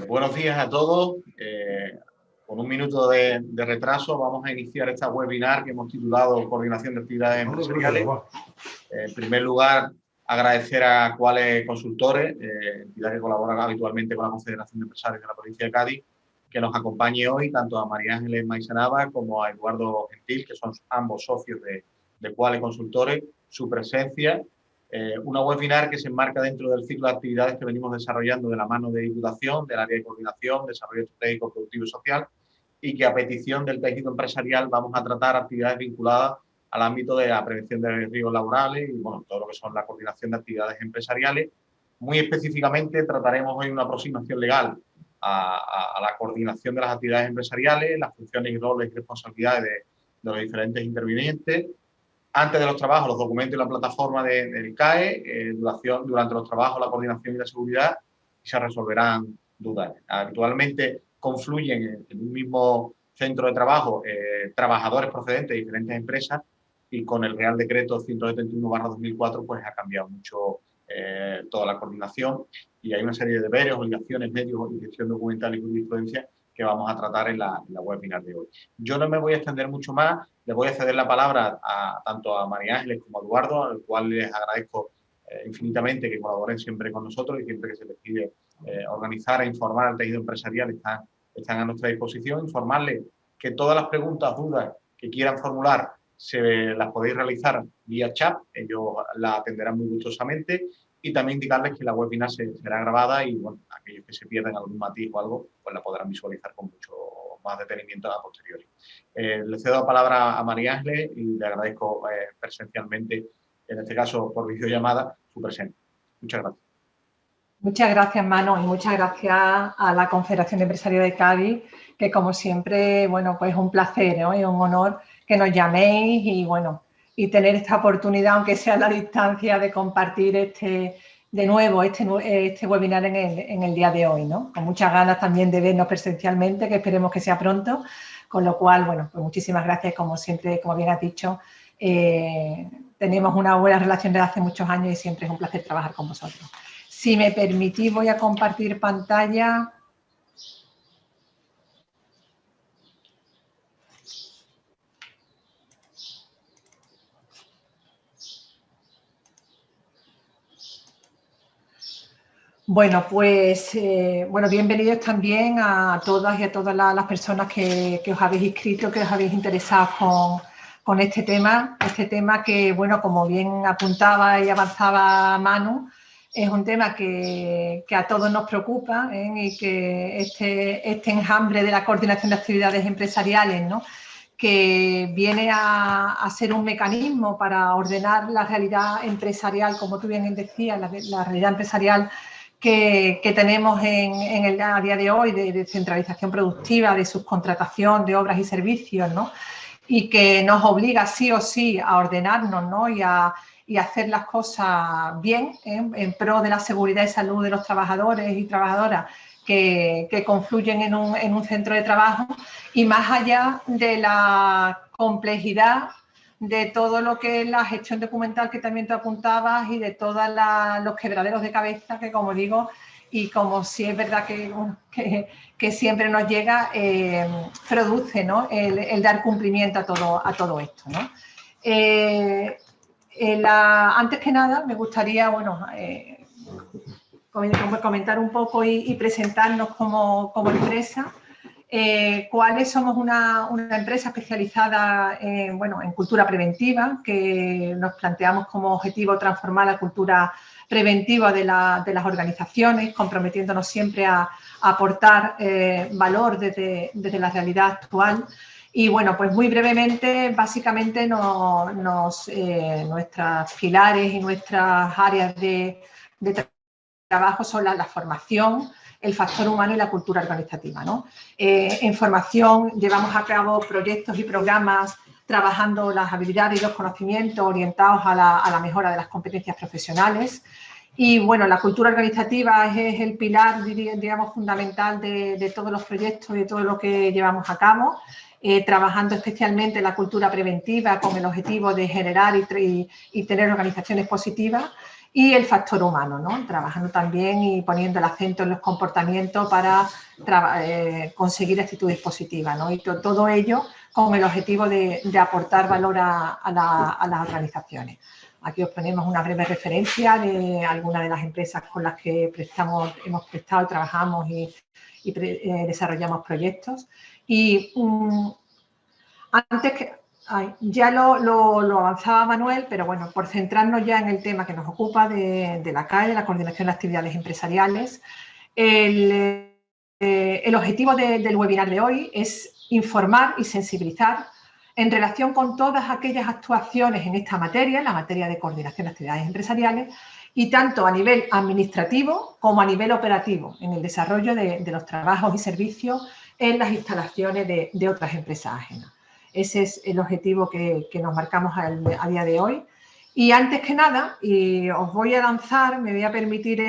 Buenos días a todos. Con un minuto de retraso vamos a iniciar esta webinar que hemos titulado Coordinación de Actividades Empresariales. En primer lugar, agradecer a Quale Consultores, entidad que colabora habitualmente con la Confederación de Empresarios de la provincia de Cádiz, que nos acompañe hoy, tanto a María Ángeles Maisanaba como a Eduardo Gentil, que son ambos socios de Quale Consultores, su presencia. Una webinar que se enmarca dentro del ciclo de actividades que venimos desarrollando de la mano de Diputación, del área de coordinación, desarrollo estratégico, productivo y social, y que a petición del tejido empresarial vamos a tratar actividades vinculadas al ámbito de la prevención de riesgos laborales y bueno, todo lo que son la coordinación de actividades empresariales. Muy específicamente trataremos hoy una aproximación legal a la coordinación de las actividades empresariales, las funciones y roles y responsabilidades de los diferentes intervinientes. Antes de los trabajos, los documentos y la plataforma del CAE, durante los trabajos, la coordinación y la seguridad, y se resolverán dudas. Habitualmente confluyen en un mismo centro de trabajo trabajadores procedentes de diferentes empresas y con el Real Decreto 171/2004 pues ha cambiado mucho toda la coordinación y hay una serie de deberes, obligaciones, medios, gestión documental y jurisprudencia que vamos a tratar en la webinar de hoy. Yo no me voy a extender mucho más, le voy a ceder la palabra tanto a María Ángeles como a Eduardo, al cual les agradezco infinitamente que colaboren siempre con nosotros y siempre que se les pide organizar e informar al tejido empresarial están a nuestra disposición. Informarles que todas las preguntas, dudas que quieran formular las podéis realizar vía chat, ellos la atenderán muy gustosamente. Y también indicarles que la webinar será grabada y bueno, aquellos que se pierdan algún matiz o algo, pues la podrán visualizar con mucho más detenimiento a posteriori. Le cedo la palabra a María Ángeles y le agradezco presencialmente, en este caso por videollamada, su presencia. Muchas gracias. Muchas gracias, Manu, y muchas gracias a la Confederación de Empresarios de Cádiz, que como siempre, bueno, pues es un placer, ¿no? Y un honor que nos llaméis y bueno, y tener esta oportunidad, aunque sea a la distancia, de compartir este webinar en el día de hoy, ¿no? Con muchas ganas también de vernos presencialmente, que esperemos que sea pronto, con lo cual, bueno, pues muchísimas gracias, como siempre, como bien has dicho, tenemos una buena relación desde hace muchos años y siempre es un placer trabajar con vosotros. Si me permitís, voy a compartir pantalla. Bueno, pues, bienvenidos también a todas y a todas las personas que os habéis inscrito, que os habéis interesado con este tema que, bueno, como bien apuntaba y avanzaba Manu, es un tema que a todos nos preocupa, ¿eh? Y que este enjambre de la coordinación de actividades empresariales, ¿no?, que viene a ser un mecanismo para ordenar la realidad empresarial, como tú bien decías, la realidad empresarial que tenemos a día de hoy de centralización productiva, de subcontratación de obras y servicios, ¿no?, y que nos obliga sí o sí a ordenarnos, ¿no?, y a hacer las cosas bien, en pro de la seguridad y salud de los trabajadores y trabajadoras que confluyen en un centro de trabajo, y más allá de la complejidad de todo lo que es la gestión documental que también tú apuntabas y de todos los quebraderos de cabeza que, como digo, y como sí es verdad que siempre nos llega, produce, ¿no?, el dar cumplimiento a todo esto, ¿no? Antes que nada, me gustaría, bueno, comentar un poco y presentarnos como empresa. Quales somos una empresa especializada en cultura preventiva, que nos planteamos como objetivo transformar la cultura preventiva de las organizaciones, comprometiéndonos siempre a aportar valor desde la realidad actual. Y bueno, pues muy brevemente, básicamente nuestros pilares y nuestras áreas de trabajo son la formación, el factor humano y la cultura organizativa, ¿no? En formación llevamos a cabo proyectos y programas trabajando las habilidades y los conocimientos orientados a la mejora de las competencias profesionales. Y bueno, la cultura organizativa es el pilar, digamos, fundamental de todos los proyectos y de todo lo que llevamos a cabo, trabajando especialmente en la cultura preventiva con el objetivo de generar y tener organizaciones positivas. y el factor humano, ¿no? Trabajando también y poniendo el acento en los comportamientos para conseguir actitudes positivas, ¿no? Y todo ello con el objetivo de aportar valor a las organizaciones. Aquí os ponemos una breve referencia de algunas de las empresas con las que hemos prestado, trabajamos y desarrollamos proyectos. Y antes que... ya lo avanzaba Manuel, pero bueno, por centrarnos ya en el tema que nos ocupa de la CAE, de la Coordinación de Actividades Empresariales, el objetivo del webinar de hoy es informar y sensibilizar en relación con todas aquellas actuaciones en esta materia, en la materia de coordinación de actividades empresariales, y tanto a nivel administrativo como a nivel operativo, en el desarrollo de los trabajos y servicios en las instalaciones de otras empresas ajenas. Ese es el objetivo que nos marcamos a día de hoy. Y antes que nada, y os voy a lanzar, me voy a permitir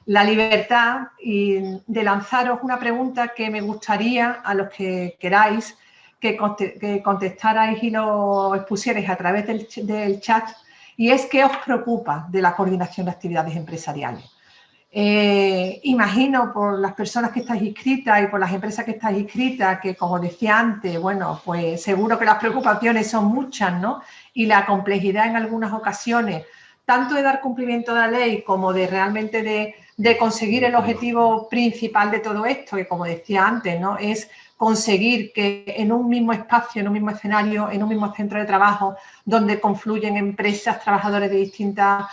la libertad de lanzaros una pregunta que me gustaría a los que queráis que contestarais y lo expusierais a través del chat, y es: ¿qué os preocupa de la coordinación de actividades empresariales? Imagino por las personas que estáis inscritas y por las empresas que estáis inscritas que, como decía antes, bueno, pues seguro que las preocupaciones son muchas, ¿no? Y la complejidad en algunas ocasiones, tanto de dar cumplimiento de la ley como de realmente de conseguir el objetivo principal de todo esto, que como decía antes, ¿no? Es conseguir que en un mismo espacio, en un mismo escenario, en un mismo centro de trabajo, donde confluyen empresas, trabajadores de distintas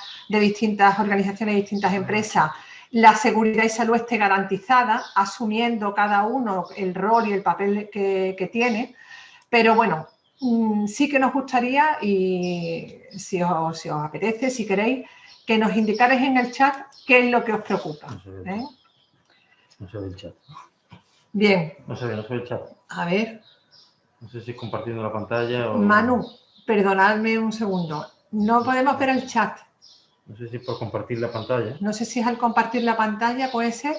organizaciones, de distintas empresas, la seguridad y salud esté garantizada, asumiendo cada uno el rol y el papel que tiene. Pero bueno, sí que nos gustaría, y si os apetece, si queréis, que nos indicarais en el chat qué es lo que os preocupa. No se ve el chat. Bien. No se ve el chat. A ver. No sé si es compartiendo la pantalla o... Manu, perdonadme un segundo. No podemos ver el chat. No sé si por compartir la pantalla. No sé si es al compartir la pantalla, ¿puede ser?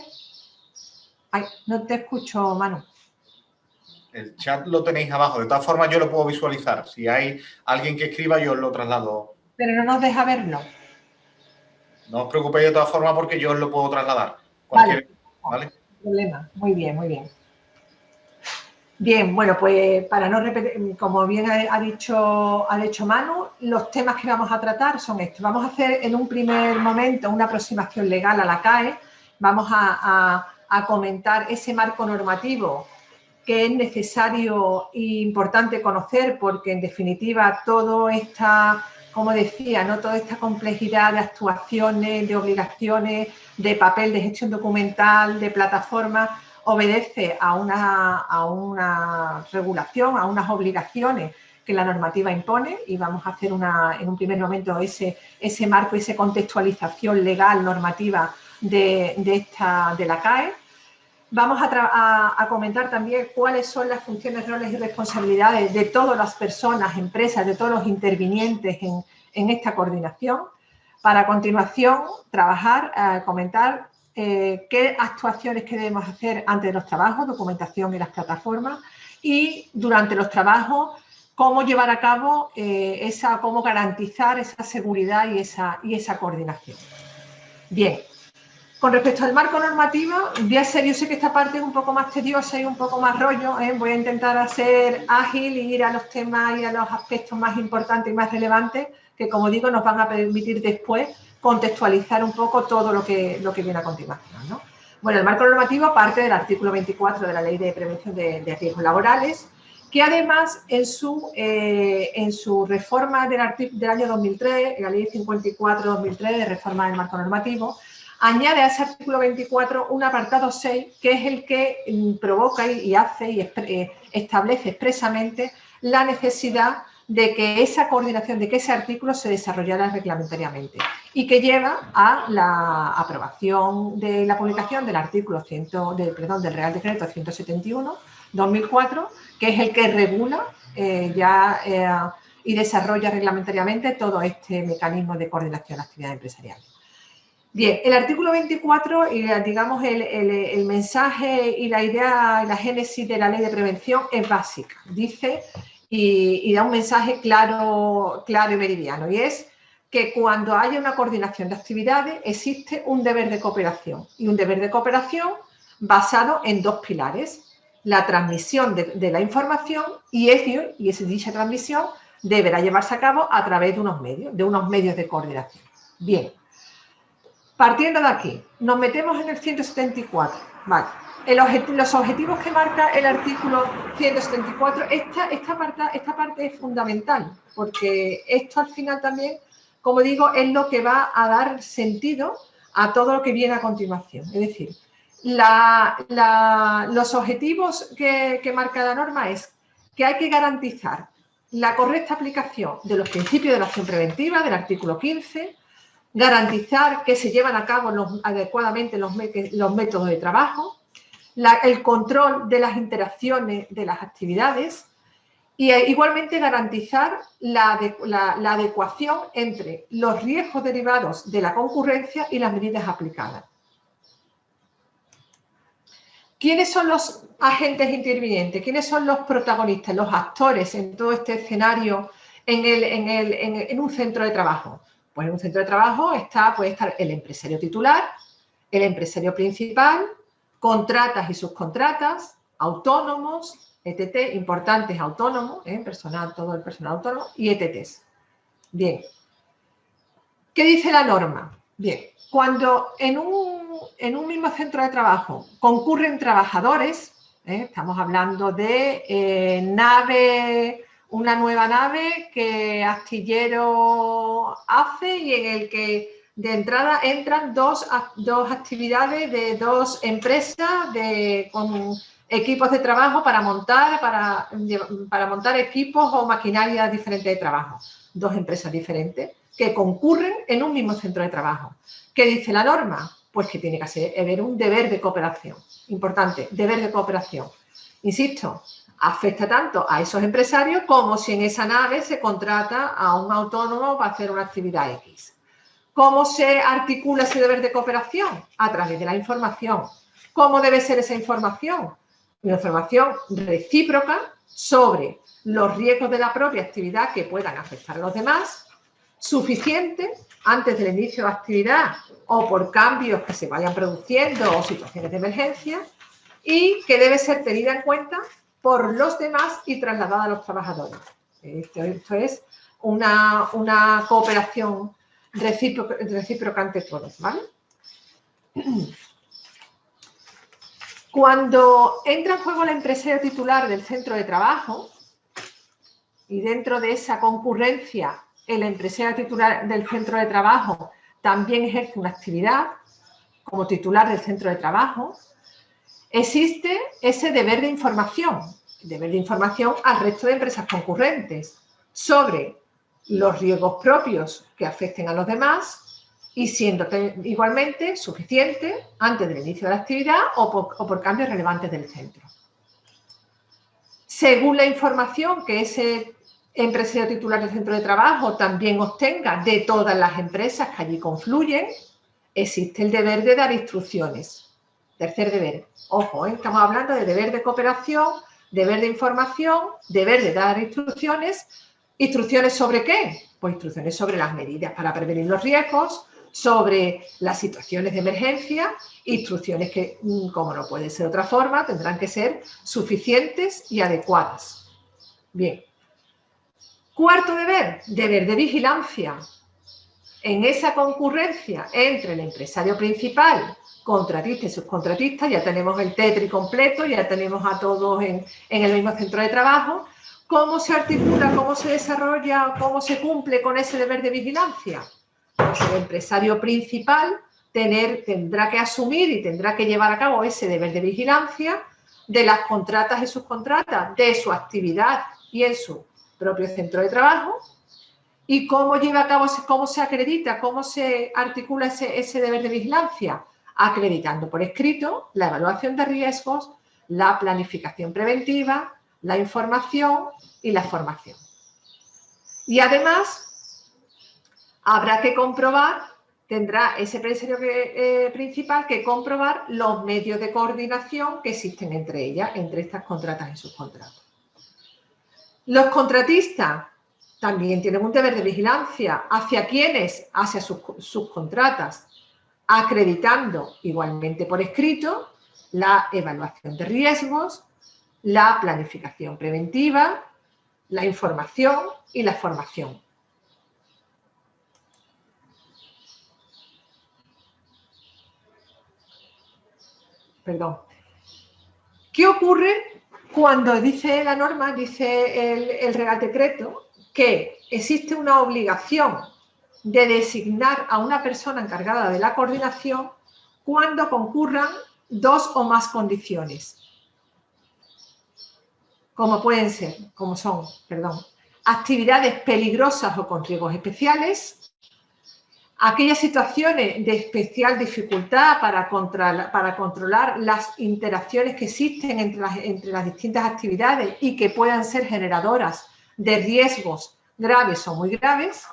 Ay, no te escucho, Manu. El chat lo tenéis abajo. De todas formas, yo lo puedo visualizar. Si hay alguien que escriba, yo os lo traslado. Pero no nos deja verlo. No os preocupéis de todas formas porque yo os lo puedo trasladar. ¿Vale? No problema. Muy bien, muy bien. Bien, bueno, pues para no repetir, como bien ha dicho Manu, los temas que vamos a tratar son estos. Vamos a hacer en un primer momento una aproximación legal a la CAE. Vamos a comentar ese marco normativo que es necesario e importante conocer, porque en definitiva toda esta, como decía, ¿no? Toda esta complejidad de actuaciones, de obligaciones, de papel de gestión documental, de plataforma, obedece a una regulación, a unas obligaciones que la normativa impone, y vamos a hacer en un primer momento ese marco, esa contextualización legal normativa de la CAE. Vamos a comentar también cuáles son las funciones, roles y responsabilidades de todas las personas, empresas, de todos los intervinientes en esta coordinación. Para a continuación trabajar, comentar qué actuaciones que debemos hacer antes de los trabajos, documentación y las plataformas, y durante los trabajos cómo llevar a cabo cómo garantizar esa seguridad y esa coordinación. Bien. Con respecto al marco normativo, yo sé que esta parte es un poco más tediosa y un poco más rollo, voy a intentar ser ágil y ir a los temas y a los aspectos más importantes y más relevantes, que como digo nos van a permitir después contextualizar un poco todo lo que viene a continuación, ¿no? Bueno, el marco normativo parte del artículo 24 de la Ley de Prevención de Riesgos Laborales, que además en su reforma del año 2003, la Ley 54-2003 de reforma del marco normativo, añade a ese artículo 24 un apartado 6, que es el que provoca y hace y establece expresamente la necesidad de que esa coordinación, de que ese artículo se desarrollara reglamentariamente, y que lleva a la aprobación de la publicación del artículo del Real Decreto 171/2004, que es el que regula y desarrolla reglamentariamente todo este mecanismo de coordinación de actividades empresariales. Bien, el artículo 24, digamos, el mensaje y la idea, la génesis de la ley de prevención es básica. Dice y da un mensaje claro y meridiano, y es que cuando haya una coordinación de actividades existe un deber de cooperación, y un deber de cooperación basado en dos pilares: la transmisión de la información y dicha transmisión deberá llevarse a cabo a través de unos medios de coordinación. Bien, partiendo de aquí, nos metemos en el 174. Vale. Los objetivos que marca el artículo 174, esta parte es fundamental, porque esto al final también, como digo, es lo que va a dar sentido a todo lo que viene a continuación. Es decir, los objetivos que marca la norma es que hay que garantizar la correcta aplicación de los principios de la acción preventiva del artículo 15, garantizar que se llevan a cabo adecuadamente los métodos de trabajo, el control de las interacciones de las actividades y igualmente garantizar la adecuación entre los riesgos derivados de la concurrencia y las medidas aplicadas. ¿Quiénes son los agentes intervinientes? ¿Quiénes son los protagonistas, los actores en todo este escenario en un centro de trabajo? Pues en un centro de trabajo puede estar el empresario titular, el empresario principal, contratas y subcontratas, autónomos, ETT, importantes autónomos, todo el personal autónomo, y ETTs. Bien. ¿Qué dice la norma? Bien, cuando en un mismo centro de trabajo concurren trabajadores, estamos hablando de una nueva nave que Astillero hace y en el que de entrada entran dos actividades de dos empresas con equipos de trabajo para montar equipos o maquinaria diferente de trabajo. Dos empresas diferentes que concurren en un mismo centro de trabajo. ¿Qué dice la norma? Pues que tiene que haber un deber de cooperación. Importante, deber de cooperación. Insisto, afecta tanto a esos empresarios como si en esa nave se contrata a un autónomo para hacer una actividad X. ¿Cómo se articula ese deber de cooperación? A través de la información. ¿Cómo debe ser esa información? Una información recíproca sobre los riesgos de la propia actividad que puedan afectar a los demás, suficiente antes del inicio de la actividad o por cambios que se vayan produciendo o situaciones de emergencia, y que debe ser tenida en cuenta por los demás y trasladada a los trabajadores. Esto es una cooperación recíproca ante todos, ¿vale? Cuando entra en juego el empresario titular del centro de trabajo y dentro de esa concurrencia el empresario titular del centro de trabajo también ejerce una actividad como titular del centro de trabajo, existe ese deber de información al resto de empresas concurrentes sobre los riesgos propios que afecten a los demás y siendo igualmente suficiente antes del inicio de la actividad o por cambios relevantes del centro. Según la información que ese empresario titular del centro de trabajo también obtenga de todas las empresas que allí confluyen, existe el deber de dar instrucciones. Tercer deber. Ojo, estamos hablando de deber de cooperación, deber de información, deber de dar instrucciones. ¿Instrucciones sobre qué? Pues instrucciones sobre las medidas para prevenir los riesgos, sobre las situaciones de emergencia, instrucciones que, como no puede ser de otra forma, tendrán que ser suficientes y adecuadas. Bien. Cuarto deber, deber de vigilancia. En esa concurrencia entre el empresario principal, contratista y subcontratista, ya tenemos el tetri completo, ya tenemos a todos en el mismo centro de trabajo. ¿Cómo se articula, cómo se desarrolla, cómo se cumple con ese deber de vigilancia? Pues el empresario principal tendrá que asumir y tendrá que llevar a cabo ese deber de vigilancia de las contratas y subcontratas, de su actividad y en su propio centro de trabajo. ¿Y cómo lleva a cabo, cómo se acredita, cómo se articula ese deber de vigilancia? Acreditando por escrito la evaluación de riesgos, la planificación preventiva, la información y la formación. Y además, habrá que comprobar, tendrá ese empresario principal que comprobar los medios de coordinación que existen entre ellas, entre estas contratas y subcontratas. Los contratistas también tienen un deber de vigilancia. ¿Hacia quiénes? Hacia sus subcontratas, acreditando igualmente por escrito la evaluación de riesgos, la planificación preventiva, la información y la formación. Perdón. ¿Qué ocurre cuando dice la norma, dice el Real Decreto, que existe una obligación de designar a una persona encargada de la coordinación cuando concurran dos o más condiciones? Como son, actividades peligrosas o con riesgos especiales, aquellas situaciones de especial dificultad para controlar las interacciones que existen entre las distintas actividades y que puedan ser generadoras de riesgos graves o muy graves,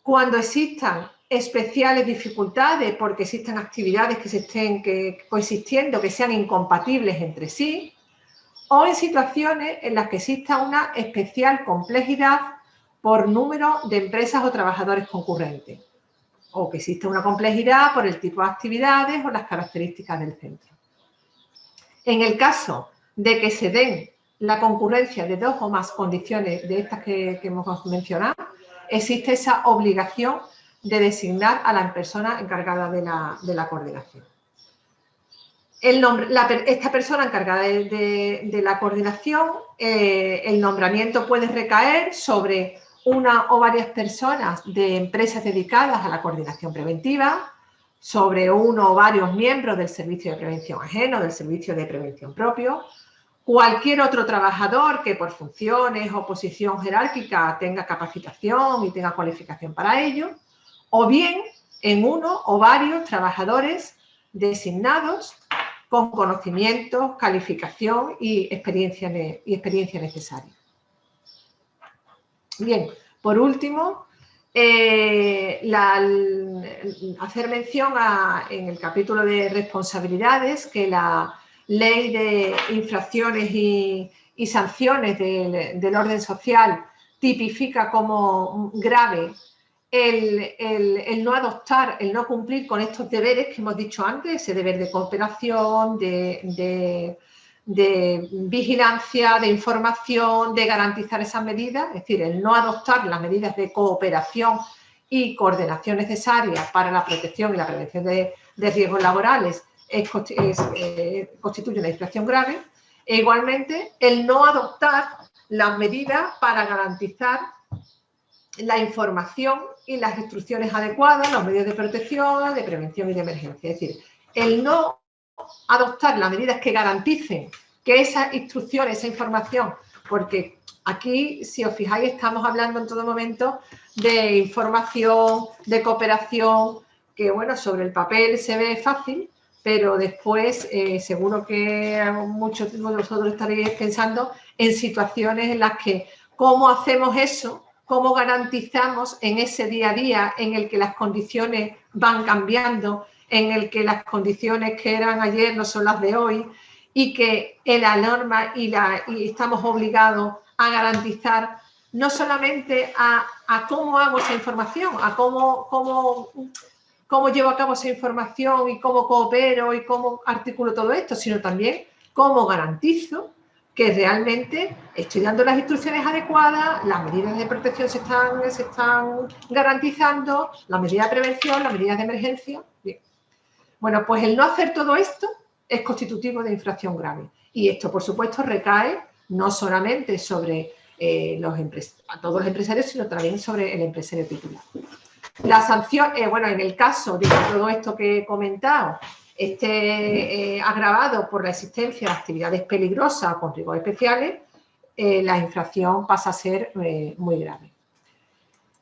cuando existan especiales dificultades porque existan actividades que se estén coexistiendo, que sean incompatibles entre sí, o en situaciones en las que exista una especial complejidad por número de empresas o trabajadores concurrentes, o que exista una complejidad por el tipo de actividades o las características del centro. En el caso de que se den la concurrencia de dos o más condiciones de estas que hemos mencionado, existe esa obligación de designar a la persona encargada de la coordinación. Esta persona encargada de la coordinación, el nombramiento puede recaer sobre una o varias personas de empresas dedicadas a la coordinación preventiva, sobre uno o varios miembros del servicio de prevención ajeno, del servicio de prevención propio, cualquier otro trabajador que por funciones o posición jerárquica tenga capacitación y tenga cualificación para ello, o bien en uno o varios trabajadores designados con conocimientos, calificación y experiencia necesaria. Bien, por último, hacer mención en el capítulo de responsabilidades que la Ley de Infracciones y Sanciones del Orden Social tipifica como grave el no adoptar, el no cumplir con estos deberes que hemos dicho antes, ese deber de cooperación, de vigilancia, de información, de garantizar esas medidas, es decir, el no adoptar las medidas de cooperación y coordinación necesarias para la protección y la prevención de riesgos laborales constituye una infracción grave, e igualmente el no adoptar las medidas para garantizar la información y las instrucciones adecuadas, los medios de protección, de prevención y de emergencia. Es decir, el no adoptar las medidas que garanticen que esas instrucciones, esa información, porque aquí, si os fijáis, estamos hablando en todo momento de información, de cooperación, que bueno, sobre el papel se ve fácil, pero después seguro que muchos de vosotros estaréis pensando en situaciones en las que cómo hacemos eso, cómo garantizamos en ese día a día en el que las condiciones van cambiando, en el que las condiciones que eran ayer no son las de hoy y que en la norma y estamos obligados a garantizar no solamente a cómo hago esa información, a cómo llevo a cabo esa información y cómo coopero y cómo articulo todo esto, sino también cómo garantizo que realmente estoy dando las instrucciones adecuadas, las medidas de protección se están garantizando, las medidas de prevención, las medidas de emergencia. Bien. Bueno, pues el no hacer todo esto es constitutivo de infracción grave. Y esto, por supuesto, recae no solamente sobre todos los empresarios, sino también sobre el empresario titular. La sanción, bueno, en el caso de que todo esto que he comentado esté agravado por la existencia de actividades peligrosas con riesgos especiales, la infracción pasa a ser muy grave.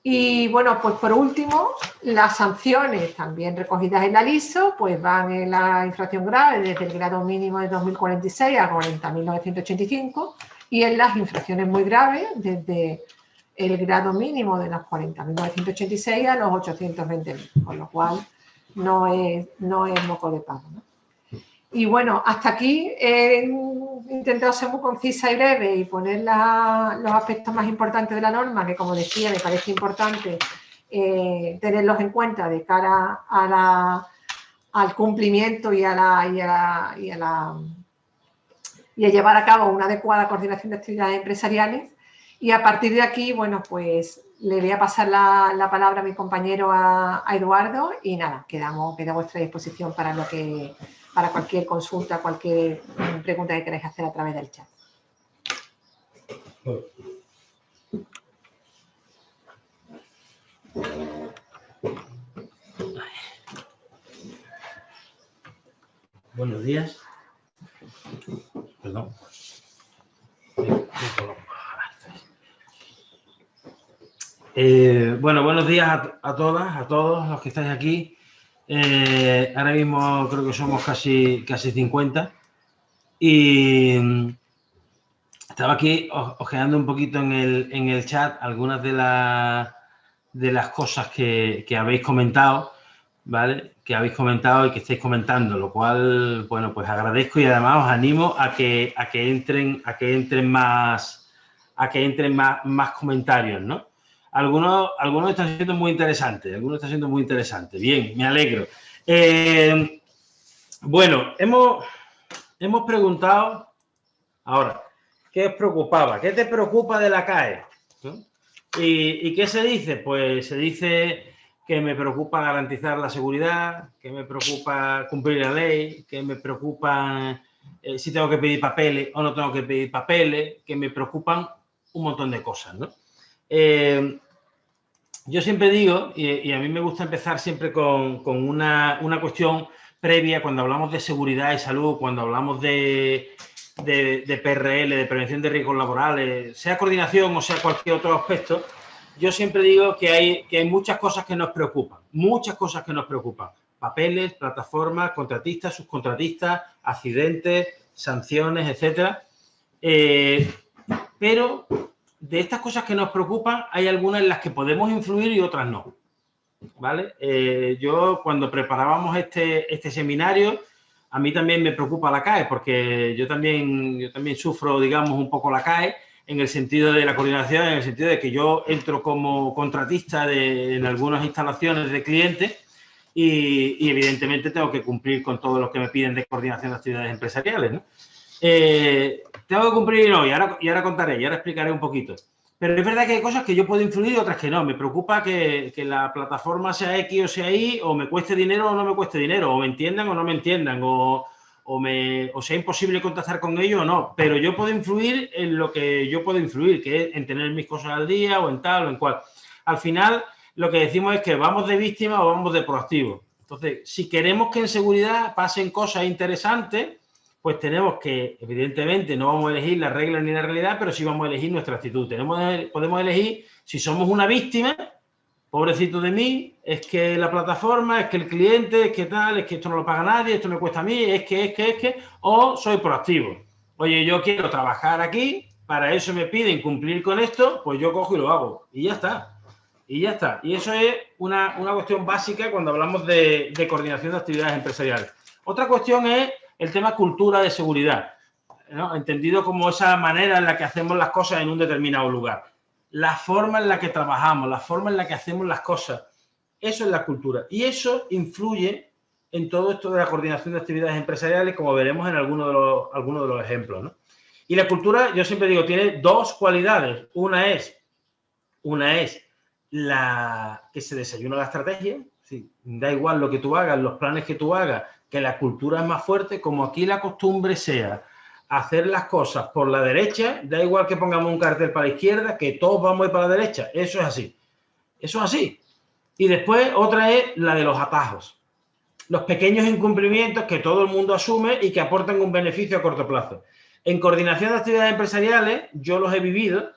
Y bueno, pues por último, las sanciones también recogidas en la LISO, pues van en la infracción grave desde el grado mínimo de 2046 a 40.985 y en las infracciones muy graves desde el grado mínimo de los 40.986 a los 820.000, con lo cual no es moco de pavo, ¿no? Y bueno, hasta aquí he intentado ser muy concisa y breve y poner los aspectos más importantes de la norma, que como decía, me parece importante tenerlos en cuenta de cara al cumplimiento y a llevar a cabo una adecuada coordinación de actividades empresariales. Y a partir de aquí, bueno, pues le voy a pasar la palabra a mi compañero, a Eduardo, y nada, queda a vuestra disposición para cualquier consulta, cualquier pregunta que queráis hacer a través del chat. Buenos días. Perdón. Bueno, buenos días a todas, a todos los que estáis aquí. Ahora mismo creo que somos casi 50. Y estaba aquí ojeando un poquito en el chat algunas de las cosas que habéis comentado, ¿vale? Que habéis comentado y que estáis comentando, lo cual, bueno, pues agradezco y además os animo a que entren más comentarios, ¿no? Algunos están siendo muy interesantes, Bien, me alegro. Bueno, hemos preguntado ahora, ¿qué os preocupaba? ¿Qué te preocupa de la CAE? ¿No? ¿Y qué se dice? Pues se dice que me preocupa garantizar la seguridad, que me preocupa cumplir la ley, que me preocupa si tengo que pedir papeles o no tengo que pedir papeles, que me preocupan un montón de cosas, ¿no? Yo siempre digo, y a mí me gusta empezar siempre con una cuestión previa cuando hablamos de seguridad y salud, cuando hablamos de PRL, de prevención de riesgos laborales, sea coordinación o sea cualquier otro aspecto, yo siempre digo que hay muchas cosas que nos preocupan, papeles, plataformas, contratistas, subcontratistas, accidentes, sanciones, etcétera. Pero de estas cosas que nos preocupan, hay algunas en las que podemos influir y otras no, ¿vale? Yo cuando preparábamos este seminario, a mí también me preocupa la CAE, porque yo también sufro, digamos, un poco la CAE, en el sentido de la coordinación, en el sentido de que yo entro como contratista en algunas instalaciones de clientes y evidentemente tengo que cumplir con todo lo que me piden de coordinación de actividades empresariales, ¿no? Tengo que cumplir y ahora contaré, y ahora explicaré un poquito. Pero es verdad que hay cosas que yo puedo influir y otras que no. Me preocupa que la plataforma sea X o sea Y, o me cueste dinero o no me cueste dinero, o me entiendan o no me entiendan, o sea imposible contactar con ellos o no. Pero yo puedo influir en lo que yo puedo influir, que es en tener mis cosas al día o en tal o en cual. Al final, lo que decimos es que vamos de víctima o vamos de proactivo. Entonces, si queremos que en seguridad pasen cosas interesantes, pues tenemos que, evidentemente, no vamos a elegir la regla ni la realidad, pero sí vamos a elegir nuestra actitud. Podemos elegir si somos una víctima, pobrecito de mí, es que la plataforma, es que el cliente, es que tal, es que esto no lo paga nadie, esto me cuesta a mí, es que, o soy proactivo. Oye, yo quiero trabajar aquí, para eso me piden cumplir con esto, pues yo cojo y lo hago. Y ya está. Y eso es una cuestión básica cuando hablamos de coordinación de actividades empresariales. Otra cuestión es el tema cultura de seguridad, ¿no? Entendido como esa manera en la que hacemos las cosas en un determinado lugar. La forma en la que trabajamos, la forma en la que hacemos las cosas, eso es la cultura. Y eso influye en todo esto de la coordinación de actividades empresariales, como veremos en algunos de los ejemplos, ¿no? Y la cultura, yo siempre digo, tiene dos cualidades. Una es la que se desayuna la estrategia. Sí, da igual lo que tú hagas, los planes que tú hagas, que la cultura es más fuerte, como aquí la costumbre sea hacer las cosas por la derecha, da igual que pongamos un cartel para la izquierda, que todos vamos a ir para la derecha. Eso es así. Eso es así. Y después otra es la de los atajos. Los pequeños incumplimientos que todo el mundo asume y que aportan un beneficio a corto plazo. En coordinación de actividades empresariales, yo los he vivido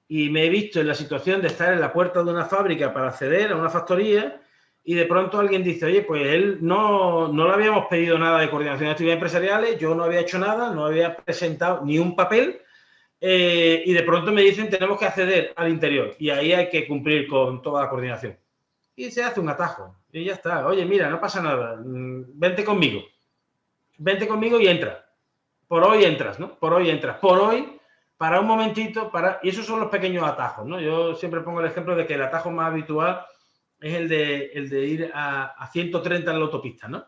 y me he visto en la situación de estar en la puerta de una fábrica para acceder a una factoría y de pronto alguien dice, oye, pues él no le habíamos pedido nada de coordinación de actividades empresariales, yo no había hecho nada, no había presentado ni un papel y de pronto me dicen, tenemos que acceder al interior y ahí hay que cumplir con toda la coordinación. Y se hace un atajo y ya está. Oye, mira, no pasa nada, vente conmigo. vente conmigo y entra. Por hoy entras, ¿no? Por hoy entras. Por hoy, para un momentito, y esos son los pequeños atajos, ¿no? Yo siempre pongo el ejemplo de que el atajo más habitual es el de ir a 130 en la autopista, ¿no?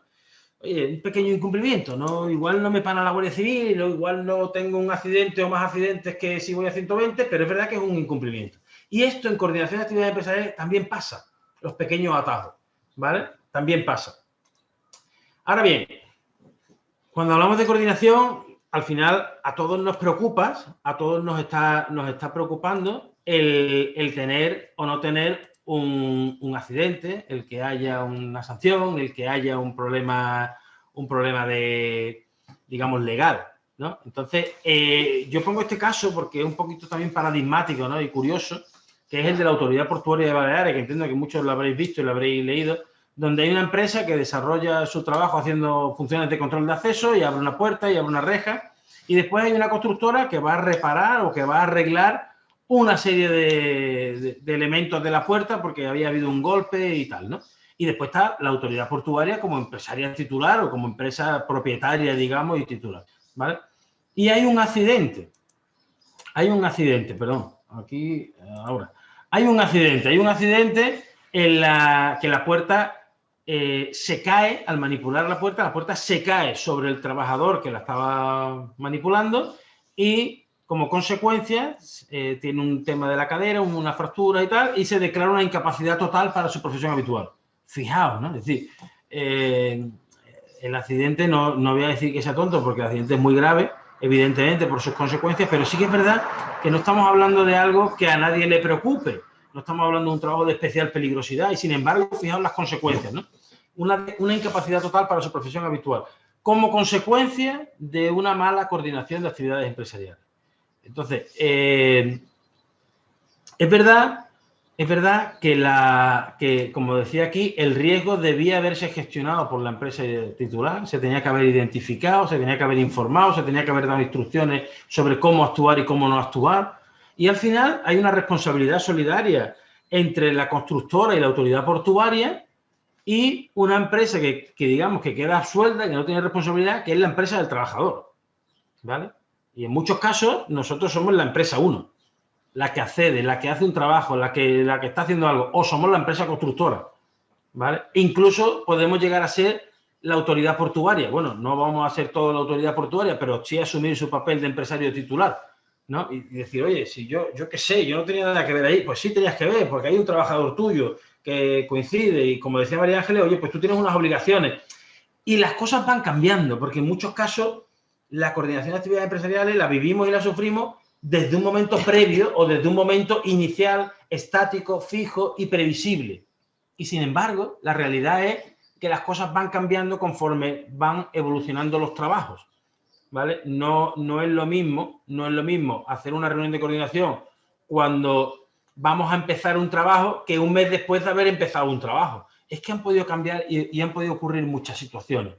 Oye, un pequeño incumplimiento, ¿no? Igual no me para la Guardia Civil, o igual no tengo un accidente o más accidentes que si voy a 120, pero es verdad que es un incumplimiento. Y esto en coordinación de actividades empresariales también pasa, los pequeños atajos, ¿vale? También pasa. Ahora bien, cuando hablamos de coordinación, al final a todos nos preocupa, a todos nos está preocupando el tener o no tener un accidente, el que haya una sanción, el que haya un problema de, digamos, legal, ¿no? Entonces, yo pongo este caso porque es un poquito también paradigmático, ¿no? Y curioso, que es el de la Autoridad Portuaria de Baleares, que entiendo que muchos lo habréis visto y lo habréis leído, donde hay una empresa que desarrolla su trabajo haciendo funciones de control de acceso y abre una puerta y abre una reja, y después hay una constructora que va a reparar o que va a arreglar una serie de elementos de la puerta porque había habido un golpe y tal, ¿no? Y después está la Autoridad Portuaria como empresaria titular o como empresa propietaria, digamos, y titular, ¿vale? Y hay un accidente, perdón, aquí, ahora. Hay un accidente en que la puerta se cae, al manipular la puerta se cae sobre el trabajador que la estaba manipulando y como consecuencia tiene un tema de la cadera, una fractura y tal, y se declara una incapacidad total para su profesión habitual. Fijaos, ¿no? Es decir, el accidente no voy a decir que sea tonto porque el accidente es muy grave, evidentemente por sus consecuencias, pero sí que es verdad que no estamos hablando de algo que a nadie le preocupe, no estamos hablando de un trabajo de especial peligrosidad y sin embargo, fijaos las consecuencias, ¿no? Una incapacidad total para su profesión habitual, como consecuencia de una mala coordinación de actividades empresariales. Entonces, es verdad que, como decía aquí, el riesgo debía haberse gestionado por la empresa titular, se tenía que haber identificado, se tenía que haber informado, se tenía que haber dado instrucciones sobre cómo actuar y cómo no actuar. Y al final hay una responsabilidad solidaria entre la constructora y la autoridad portuaria y una empresa que digamos que queda absuelta, que no tiene responsabilidad, que es la empresa del trabajador, ¿vale? Y en muchos casos nosotros somos la empresa 1, la que accede, la que hace un trabajo, la que está haciendo algo, o somos la empresa constructora, ¿vale? Incluso podemos llegar a ser la autoridad portuaria. Bueno, no vamos a ser toda la autoridad portuaria, pero sí asumir su papel de empresario titular, ¿no? Y decir, oye, si yo qué sé, yo no tenía nada que ver ahí, pues sí tenías que ver, porque hay un trabajador tuyo que coincide y como decía María Ángeles, oye, pues tú tienes unas obligaciones. Y las cosas van cambiando, porque en muchos casos la coordinación de actividades empresariales la vivimos y la sufrimos desde un momento previo o desde un momento inicial, estático, fijo y previsible. Y sin embargo, la realidad es que las cosas van cambiando conforme van evolucionando los trabajos, ¿vale? No es lo mismo hacer una reunión de coordinación cuando vamos a empezar un trabajo que un mes después de haber empezado un trabajo. Es que han podido cambiar y han podido ocurrir muchas situaciones.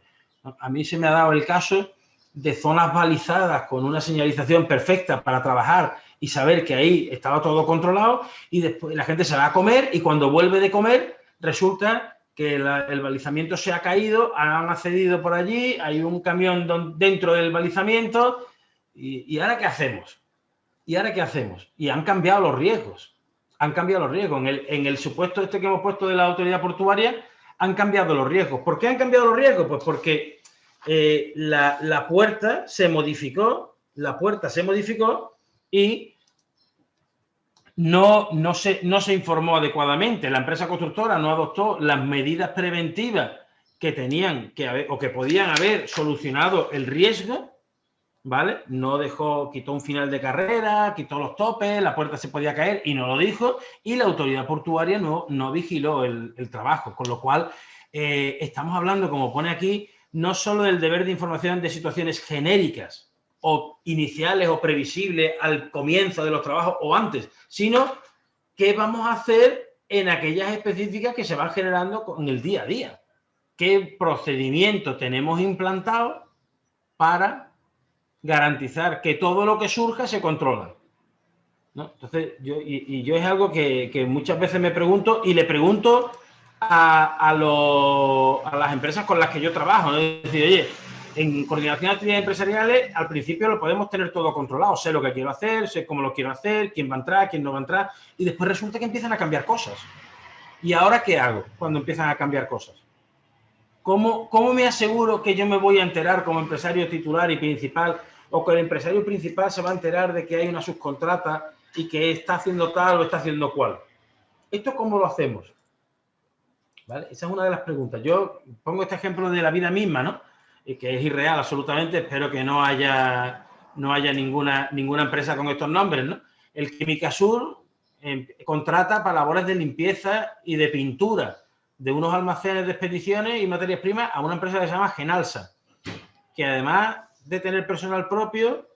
A mí se me ha dado el caso de zonas balizadas con una señalización perfecta para trabajar y saber que ahí estaba todo controlado y después la gente se va a comer y cuando vuelve de comer resulta que el balizamiento se ha caído, han accedido por allí, hay un camión dentro del balizamiento y ¿ahora qué hacemos? ¿Y ahora qué hacemos? Y han cambiado los riesgos. En el supuesto este que hemos puesto de la autoridad portuaria han cambiado los riesgos. ¿Por qué han cambiado los riesgos? Pues porque la puerta se modificó y no se informó adecuadamente. La empresa constructora no adoptó las medidas preventivas que tenían que haber o que podían haber solucionado el riesgo, ¿vale? Quitó un final de carrera, quitó los topes, la puerta se podía caer y no lo dijo, y la autoridad portuaria no vigiló el trabajo, con lo cual estamos hablando, como pone aquí, no solo del deber de información de situaciones genéricas o iniciales o previsibles al comienzo de los trabajos o antes, sino qué vamos a hacer en aquellas específicas que se van generando en el día a día. ¿Qué procedimiento tenemos implantado para garantizar que todo lo que surja se controla? ¿No? Entonces, yo es algo que muchas veces me pregunto y le pregunto a las empresas con las que yo trabajo, ¿no? Es decir, oye, en coordinación de actividades empresariales, al principio lo podemos tener todo controlado. Sé lo que quiero hacer, sé cómo lo quiero hacer, quién va a entrar, quién no va a entrar. Y después resulta que empiezan a cambiar cosas. ¿Y ahora qué hago cuando empiezan a cambiar cosas? ¿Cómo me aseguro que yo me voy a enterar como empresario titular y principal, o que el empresario principal se va a enterar de que hay una subcontrata y que está haciendo tal o está haciendo cual? ¿Esto cómo lo hacemos? ¿Vale? Esa es una de las preguntas. Yo pongo este ejemplo de la vida misma, ¿no? Y que es irreal absolutamente. Espero que no haya ninguna empresa con estos nombres, ¿no? El Quimicasur contrata para labores de limpieza y de pintura de unos almacenes de expediciones y materias primas a una empresa que se llama Genalsa, que además de tener personal propio,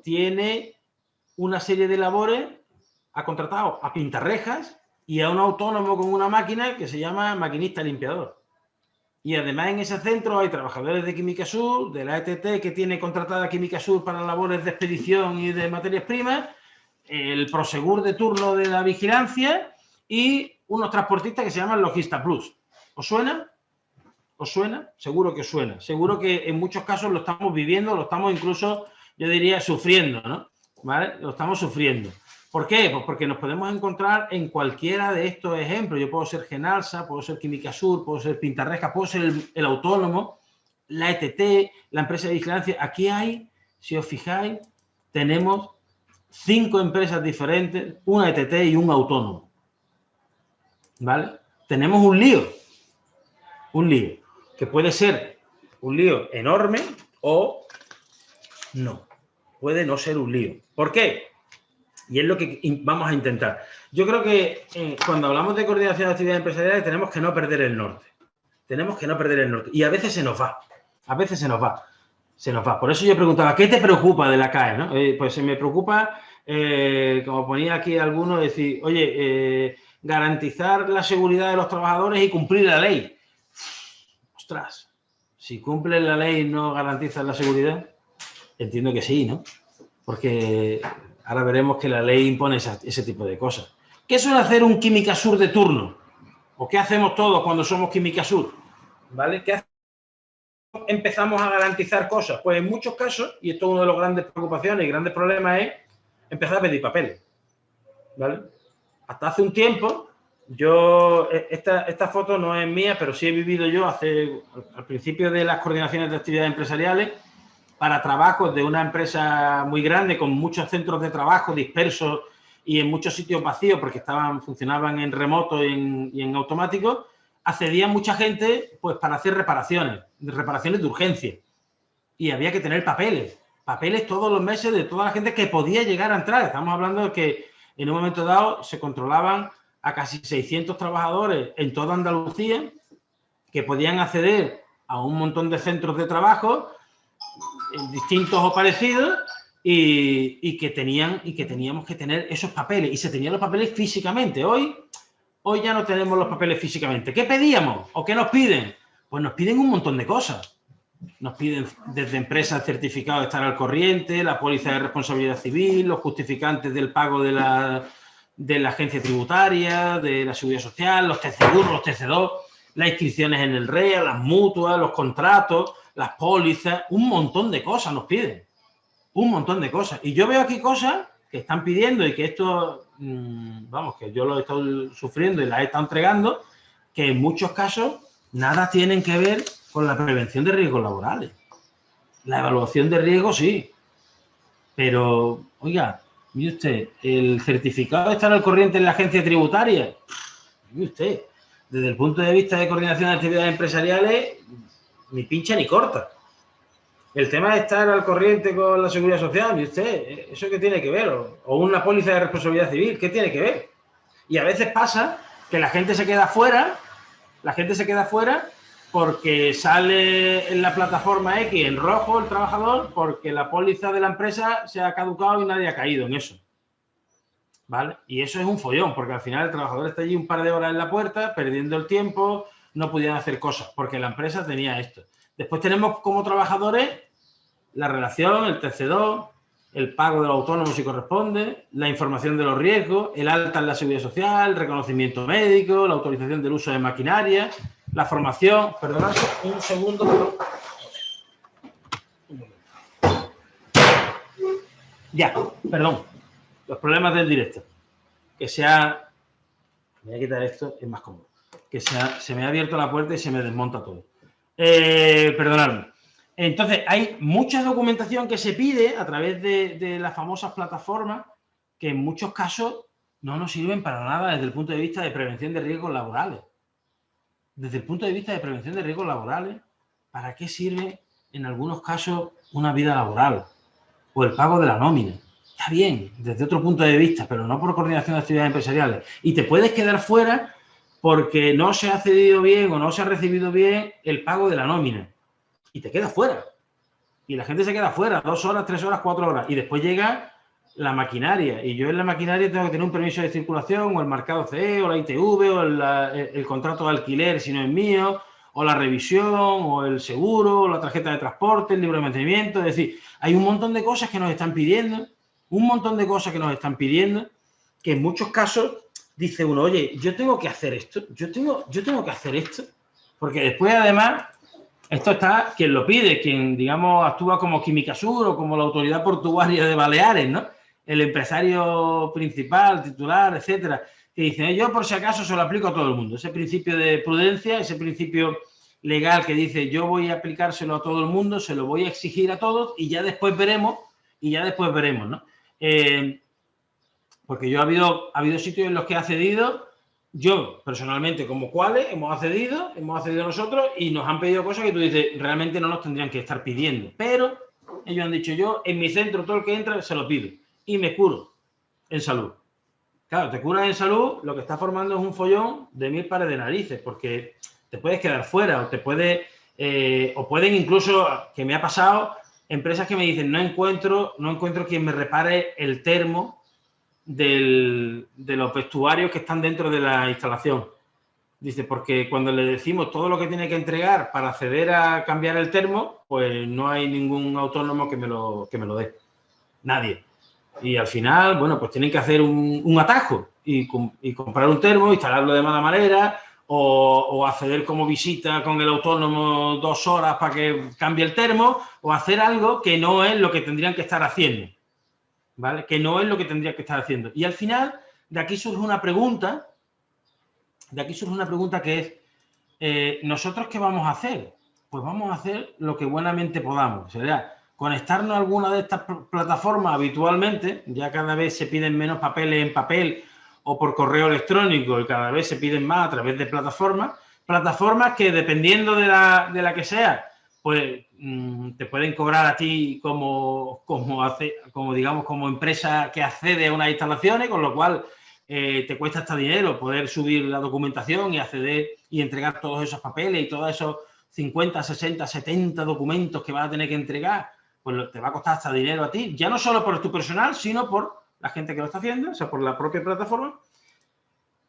tiene una serie de labores. Ha contratado a pintarrejas y a un autónomo con una máquina que se llama maquinista limpiador. Y además en ese centro hay trabajadores de Quimicasur, de la ETT, que tiene contratada Quimicasur para labores de expedición y de materias primas, el Prosegur de turno de la vigilancia y unos transportistas que se llaman Logista Plus. ¿Os suena? ¿Os suena? Seguro que os suena. Seguro que en muchos casos lo estamos viviendo, lo estamos incluso, yo diría, sufriendo, ¿no? ¿Vale? Lo estamos sufriendo. ¿Por qué? Pues porque nos podemos encontrar en cualquiera de estos ejemplos. Yo puedo ser Genalsa, puedo ser Quimicasur, puedo ser Pintarresca, puedo ser el autónomo, la ETT, la empresa de vigilancia. Aquí hay, si os fijáis, tenemos 5 empresas diferentes, una ETT y un autónomo. ¿Vale? Tenemos un lío, que puede ser un lío enorme o no. Puede no ser un lío. ¿Por qué? Y es lo que vamos a intentar. Yo creo que cuando hablamos de coordinación de actividades empresariales tenemos que no perder el norte. Tenemos que no perder el norte. Y a veces se nos va. A veces se nos va. Se nos va. Por eso yo preguntaba, ¿qué te preocupa de la CAE? ¿No? Pues me preocupa, como ponía aquí alguno, decir, oye, garantizar la seguridad de los trabajadores y cumplir la ley. Ostras, si cumples la ley y no garantizas la seguridad, entiendo que sí, ¿no? Porque ahora veremos que la ley impone ese tipo de cosas. ¿Qué suele hacer un Quimicasur de turno? ¿O qué hacemos todos cuando somos Quimicasur? ¿Vale? ¿Qué hacemos? Empezamos a garantizar cosas. Pues en muchos casos, y esto es una de las grandes preocupaciones y grandes problemas, es empezar a pedir papeles. ¿Vale? Hasta hace un tiempo, esta foto no es mía, pero sí he vivido yo al principio de las coordinaciones de actividades empresariales, para trabajos de una empresa muy grande con muchos centros de trabajo dispersos y en muchos sitios vacíos porque funcionaban en remoto y en automático, accedía mucha gente pues para hacer reparaciones de urgencia. Y había que tener papeles todos los meses de toda la gente que podía llegar a entrar. Estamos hablando de que en un momento dado se controlaban a casi 600 trabajadores en toda Andalucía que podían acceder a un montón de centros de trabajo distintos o parecidos y que teníamos que tener esos papeles y se tenían los papeles físicamente. Hoy ya no tenemos los papeles físicamente. ¿Qué pedíamos o qué nos piden? Pues nos piden un montón de cosas. Nos piden desde empresas certificados de estar al corriente, la póliza de responsabilidad civil, los justificantes del pago de la agencia tributaria, de la seguridad social, los TC1, los TC2, las inscripciones en el REA, las mutuas, los contratos, las pólizas, un montón de cosas nos piden. Un montón de cosas. Y yo veo aquí cosas que están pidiendo y que esto, vamos, que yo lo he estado sufriendo y las he estado entregando, que en muchos casos nada tienen que ver con la prevención de riesgos laborales. La evaluación de riesgos sí. Pero, oiga, mire usted, el certificado de estar al corriente en la agencia tributaria, mire usted, desde el punto de vista de coordinación de actividades empresariales, ni pincha ni corta. El tema de estar al corriente con la seguridad social, ¿y usted? ¿Eso qué tiene que ver? O una póliza de responsabilidad civil, ¿qué tiene que ver? Y a veces pasa que la gente se queda fuera, porque sale en la plataforma X en rojo el trabajador porque la póliza de la empresa se ha caducado y nadie ha caído en eso. ¿Vale? Y eso es un follón, porque al final el trabajador está allí un par de horas en la puerta, perdiendo el tiempo, no podían hacer cosas, porque la empresa tenía esto. Después tenemos como trabajadores la relación, el TC2, el pago del autónomo si corresponde, la información de los riesgos, el alta en la seguridad social, el reconocimiento médico, la autorización del uso de maquinaria, la formación. Perdonad un segundo, pero Ya, perdón. Los problemas del directo. Que sea... Voy a quitar esto, es más cómodo. Que se me ha abierto la puerta y se me desmonta todo. Perdonadme. Entonces, hay mucha documentación que se pide a través de las famosas plataformas que en muchos casos no nos sirven para nada desde el punto de vista de prevención de riesgos laborales. Desde el punto de vista de prevención de riesgos laborales, ¿para qué sirve en algunos casos una vida laboral o el pago de la nómina? Está bien, desde otro punto de vista, pero no por coordinación de actividades empresariales. Y te puedes quedar fuera porque no se ha cedido bien o no se ha recibido bien el pago de la nómina. Y te quedas fuera. Y la gente se queda fuera 2 horas, 3 horas, 4 horas. Y después llega la maquinaria. Y yo en la maquinaria tengo que tener un permiso de circulación o el marcado CE o la ITV o el contrato de alquiler si no es mío, o la revisión o el seguro o la tarjeta de transporte, el libro de mantenimiento. Es decir, hay un montón de cosas que nos están pidiendo, que en muchos casos dice uno, oye, yo tengo que hacer esto, yo tengo que hacer esto, porque después además... Esto está quien lo pide, quien, digamos, actúa como Química Sur o como la autoridad portuaria de Baleares, ¿no? El empresario principal, titular, etcétera, que dice, yo por si acaso se lo aplico a todo el mundo. Ese principio de prudencia, ese principio legal que dice, yo voy a aplicárselo a todo el mundo, se lo voy a exigir a todos y ya después veremos, ¿no? Porque yo ha habido sitios en los que he accedido. Yo, personalmente, como cuales, hemos accedido nosotros y nos han pedido cosas que tú dices, realmente no nos tendrían que estar pidiendo. Pero ellos han dicho, yo en mi centro, todo el que entra, se lo pido. Y me curo en salud. Claro, te curas en salud, lo que está formando es un follón de 1000 pares de narices, porque te puedes quedar fuera o pueden incluso, que me ha pasado, empresas que me dicen, no encuentro quien me repare el termo de los vestuarios que están dentro de la instalación. Dice, porque cuando le decimos todo lo que tiene que entregar para acceder a cambiar el termo, pues no hay ningún autónomo que me lo dé. Nadie. Y al final, bueno, pues tienen que hacer un atajo y comprar un termo, instalarlo de mala manera o acceder como visita con el autónomo 2 horas para que cambie el termo o hacer algo que no es lo que tendrían que estar haciendo. ¿Vale? Que no es lo que tendría que estar haciendo. Y al final, de aquí surge una pregunta que es, ¿nosotros qué vamos a hacer? Pues vamos a hacer lo que buenamente podamos. Sería conectarnos a alguna de estas plataformas habitualmente, ya cada vez se piden menos papeles en papel o por correo electrónico y cada vez se piden más a través de plataformas que dependiendo de la que sea, pues te pueden cobrar a ti como empresa que accede a unas instalaciones, con lo cual te cuesta hasta dinero poder subir la documentación y acceder y entregar todos esos papeles y todos esos 50, 60, 70 documentos que vas a tener que entregar, pues te va a costar hasta dinero a ti, ya no solo por tu personal, sino por la gente que lo está haciendo, o sea, por la propia plataforma.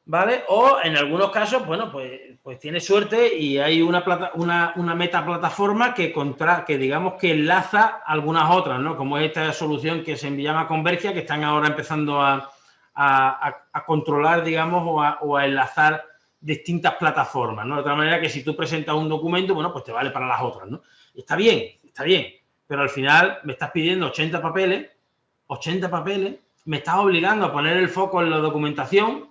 ¿Vale? O en algunos casos, bueno, pues tienes suerte y hay una metaplataforma que digamos que enlaza algunas otras, ¿no? Como esta solución que se llama Convergia, que están ahora empezando a controlar, digamos, o a enlazar distintas plataformas, ¿no? De tal manera que si tú presentas un documento, bueno, pues te vale para las otras, ¿no? Está bien, pero al final me estás pidiendo 80 papeles, me estás obligando a poner el foco en la documentación,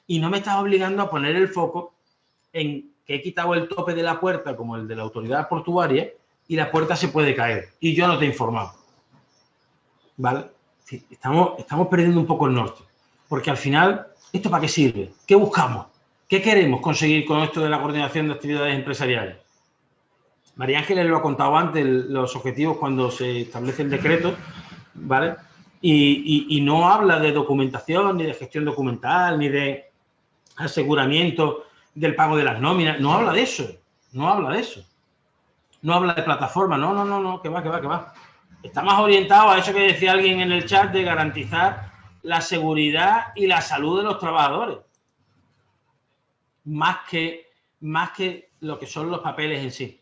y no me estás obligando a poner el foco en que he quitado el tope de la puerta como el de la autoridad portuaria y la puerta se puede caer y yo no te he informado. ¿Vale? Sí, estamos perdiendo un poco el norte, porque al final, ¿esto para qué sirve? ¿Qué buscamos? ¿Qué queremos conseguir con esto de la coordinación de actividades empresariales? María Ángeles lo ha contado antes, los objetivos cuando se establece el decreto, ¿vale? Y no habla de documentación, ni de gestión documental, ni de aseguramiento del pago de las nóminas. No habla de eso. No habla de plataforma. No, que va. Está más orientado a eso que decía alguien en el chat de garantizar la seguridad y la salud de los trabajadores. Más que lo que son los papeles en sí.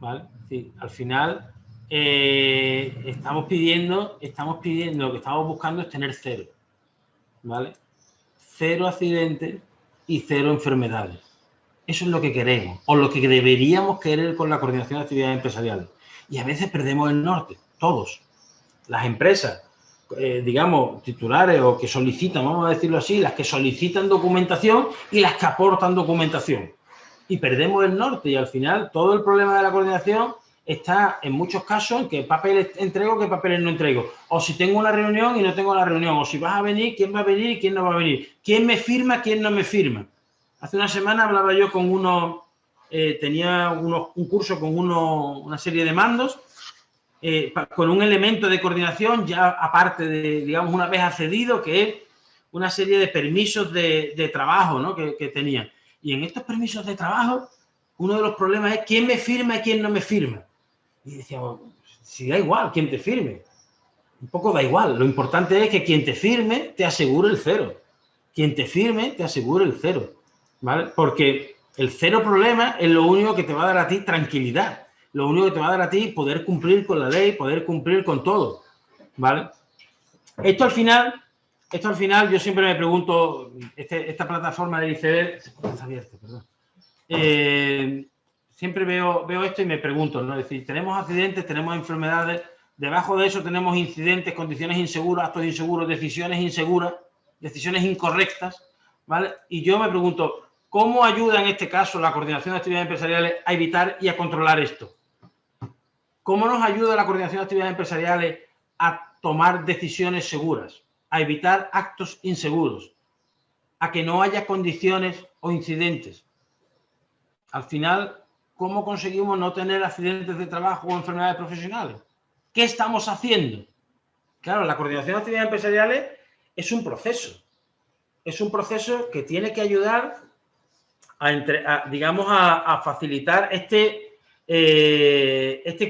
¿Vale? Sí, al final... estamos pidiendo, lo que estamos buscando es tener 0, ¿vale? 0 accidentes y 0 enfermedades. Eso es lo que queremos, o lo que deberíamos querer con la coordinación de actividades empresariales. Y a veces perdemos el norte. todos. Las empresas, digamos, titulares o que solicitan, vamos a decirlo así, las que solicitan documentación y las que aportan documentación. Y perdemos el norte y al final todo el problema de la coordinación está en muchos casos en qué papeles entrego, qué papeles no entrego. O si tengo una reunión y no tengo la reunión. O si vas a venir, quién va a venir y quién no va a venir. Quién me firma, quién no me firma. Hace una semana hablaba yo con uno, tenía un curso con una serie de mandos, con un elemento de coordinación ya aparte de, digamos, una vez accedido, que es una serie de permisos de trabajo, ¿no? que tenían. Y en estos permisos de trabajo, uno de los problemas es quién me firma y quién no me firma. Y decíamos, si da igual quién te firme, un poco da igual. Lo importante es que quien te firme te asegure el cero. Quien te firme te asegure el cero, ¿vale? Porque el cero problema es lo único que te va a dar a ti tranquilidad. Lo único que te va a dar a ti poder cumplir con la ley, poder cumplir con todo, ¿vale? Esto al final yo siempre me pregunto, esta plataforma del iceberg, está abierto, perdón. Siempre veo esto y me pregunto, ¿no? Es decir, tenemos accidentes, tenemos enfermedades, debajo de eso tenemos incidentes, condiciones inseguras, actos inseguros, decisiones inseguras, decisiones incorrectas, ¿vale? Y yo me pregunto, ¿cómo ayuda en este caso la coordinación de actividades empresariales a evitar y a controlar esto? ¿Cómo nos ayuda la coordinación de actividades empresariales a tomar decisiones seguras, a evitar actos inseguros, a que no haya condiciones o incidentes? Al final, ¿cómo conseguimos no tener accidentes de trabajo o enfermedades profesionales? ¿Qué estamos haciendo? Claro, la coordinación de actividades empresariales es un proceso. Es un proceso que tiene que ayudar a facilitar este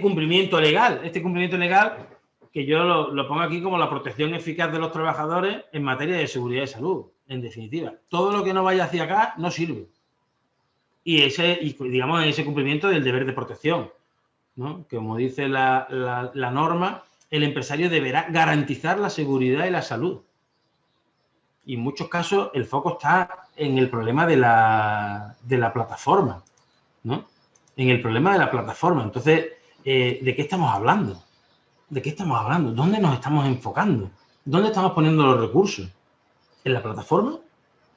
cumplimiento legal. Este cumplimiento legal que yo lo pongo aquí como la protección eficaz de los trabajadores en materia de seguridad y salud. En definitiva, todo lo que no vaya hacia acá no sirve. Y digamos, en ese cumplimiento del deber de protección, ¿no? Que como dice la norma, el empresario deberá garantizar la seguridad y la salud. Y en muchos casos el foco está en el problema de la plataforma, ¿no? En el problema de la plataforma. Entonces, ¿de qué estamos hablando? ¿De qué estamos hablando? ¿Dónde nos estamos enfocando? ¿Dónde estamos poniendo los recursos? ¿En la plataforma?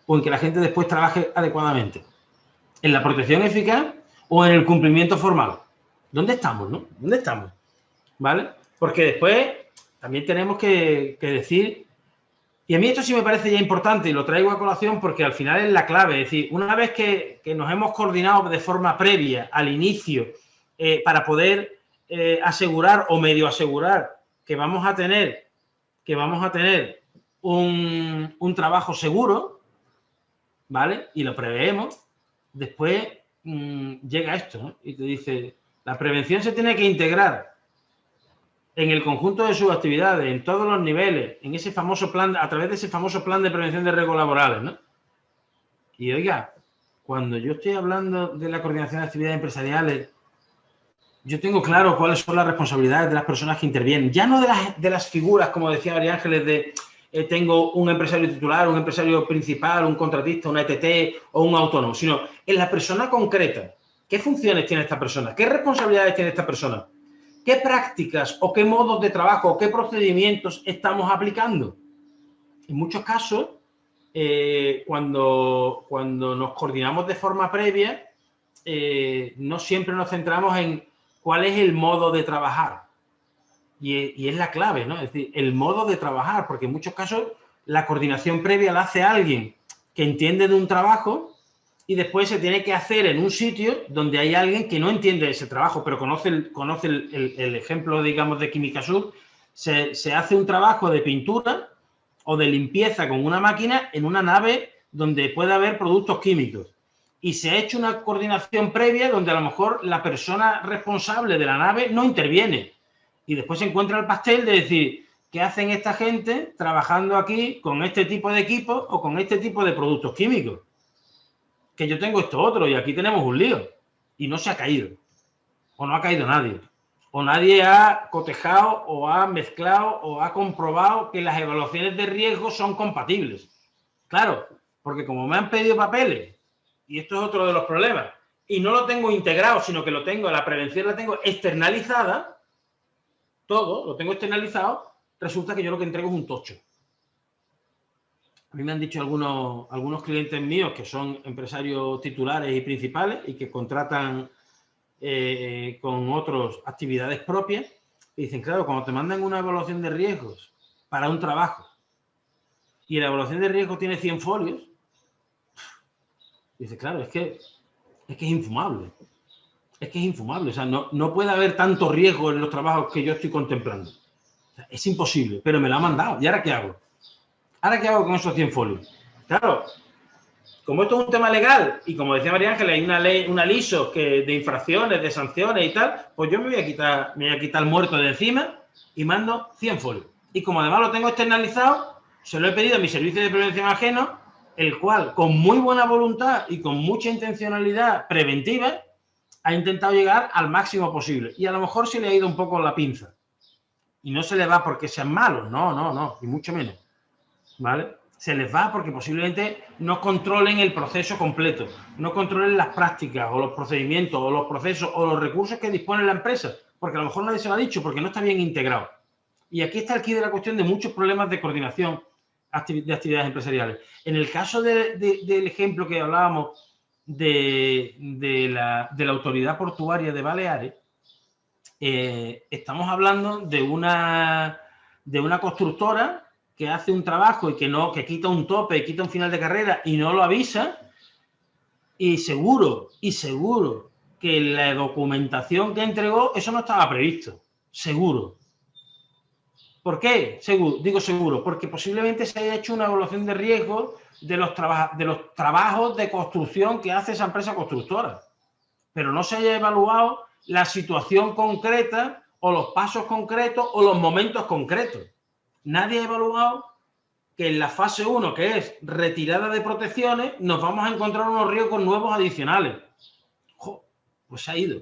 ¿O en que la gente después trabaje adecuadamente? ¿En la protección eficaz o en el cumplimiento formal? ¿Dónde estamos, no? ¿Dónde estamos? ¿Vale? Porque después también tenemos que decir, y a mí esto sí me parece ya importante y lo traigo a colación porque al final es la clave. Es decir, una vez que nos hemos coordinado de forma previa al inicio para poder asegurar o medio asegurar que vamos a tener un trabajo seguro, ¿vale? Y lo preveemos. Después llega esto, ¿no? Y te dice, la prevención se tiene que integrar en el conjunto de sus actividades, en todos los niveles, en ese famoso plan, a través de ese famoso plan de prevención de riesgos laborales, ¿no? Y oiga, cuando yo estoy hablando de la coordinación de actividades empresariales, yo tengo claro cuáles son las responsabilidades de las personas que intervienen, ya no de las figuras, como decía María Ángeles, de tengo un empresario titular, un empresario principal, un contratista, una ETT o un autónomo, sino en la persona concreta. ¿Qué funciones tiene esta persona? ¿Qué responsabilidades tiene esta persona? ¿Qué prácticas o qué modos de trabajo o qué procedimientos estamos aplicando? En muchos casos, cuando nos coordinamos de forma previa, no siempre nos centramos en cuál es el modo de trabajar. Y es la clave, ¿no? Es decir, el modo de trabajar, porque en muchos casos la coordinación previa la hace alguien que entiende de un trabajo y después se tiene que hacer en un sitio donde hay alguien que no entiende ese trabajo, pero conoce el ejemplo, digamos, de Química Sud. Se hace un trabajo de pintura o de limpieza con una máquina en una nave donde puede haber productos químicos. Y se ha hecho una coordinación previa donde a lo mejor la persona responsable de la nave no interviene. Y después se encuentra el pastel de decir, ¿qué hacen esta gente trabajando aquí con este tipo de equipo o con este tipo de productos químicos? Que yo tengo esto otro y aquí tenemos un lío. Y no se ha caído. O no ha caído nadie. O nadie ha cotejado o ha mezclado o ha comprobado que las evaluaciones de riesgo son compatibles. Claro, porque como me han pedido papeles, y esto es otro de los problemas, y no lo tengo integrado, sino que lo tengo, la prevención la tengo externalizada, todo, lo tengo externalizado, resulta que yo lo que entrego es un tocho. A mí me han dicho algunos clientes míos que son empresarios titulares y principales y que contratan con otras actividades propias y dicen, claro, cuando te mandan una evaluación de riesgos para un trabajo y la evaluación de riesgos tiene 100 folios, dice, claro, es que es infumable. Es que es infumable. O sea, no puede haber tanto riesgo en los trabajos que yo estoy contemplando. O sea, es imposible, pero me la han mandado. ¿Y ahora qué hago? ¿Ahora qué hago con esos 100 folios? Claro, como esto es un tema legal y como decía María Ángeles, hay una ley, una LISO de infracciones, de sanciones y tal, pues yo me voy a quitar el muerto de encima y mando 100 folios. Y como además lo tengo externalizado, se lo he pedido a mi servicio de prevención ajeno, el cual, con muy buena voluntad y con mucha intencionalidad preventiva, ha intentado llegar al máximo posible. Y a lo mejor se le ha ido un poco la pinza. Y no se le va porque sean malos, no, ni mucho menos. ¿Vale? Se les va porque posiblemente no controlen el proceso completo, no controlen las prácticas o los procedimientos o los procesos o los recursos que dispone la empresa, porque a lo mejor nadie se lo ha dicho, porque no está bien integrado. Y aquí está el quid de la cuestión de muchos problemas de coordinación de actividades empresariales. En el caso del ejemplo que hablábamos de la Autoridad Portuaria de Baleares, estamos hablando de una constructora que hace un trabajo y que quita un tope, quita un final de carrera y no lo avisa, y seguro que en la documentación que entregó eso no estaba previsto, seguro. ¿Por qué? Digo seguro, porque posiblemente se haya hecho una evaluación de riesgo de los trabajos de construcción que hace esa empresa constructora, pero no se haya evaluado la situación concreta o los pasos concretos o los momentos concretos. Nadie ha evaluado que en la fase 1, que es retirada de protecciones, nos vamos a encontrar unos riesgos nuevos adicionales. Pues se ha ido.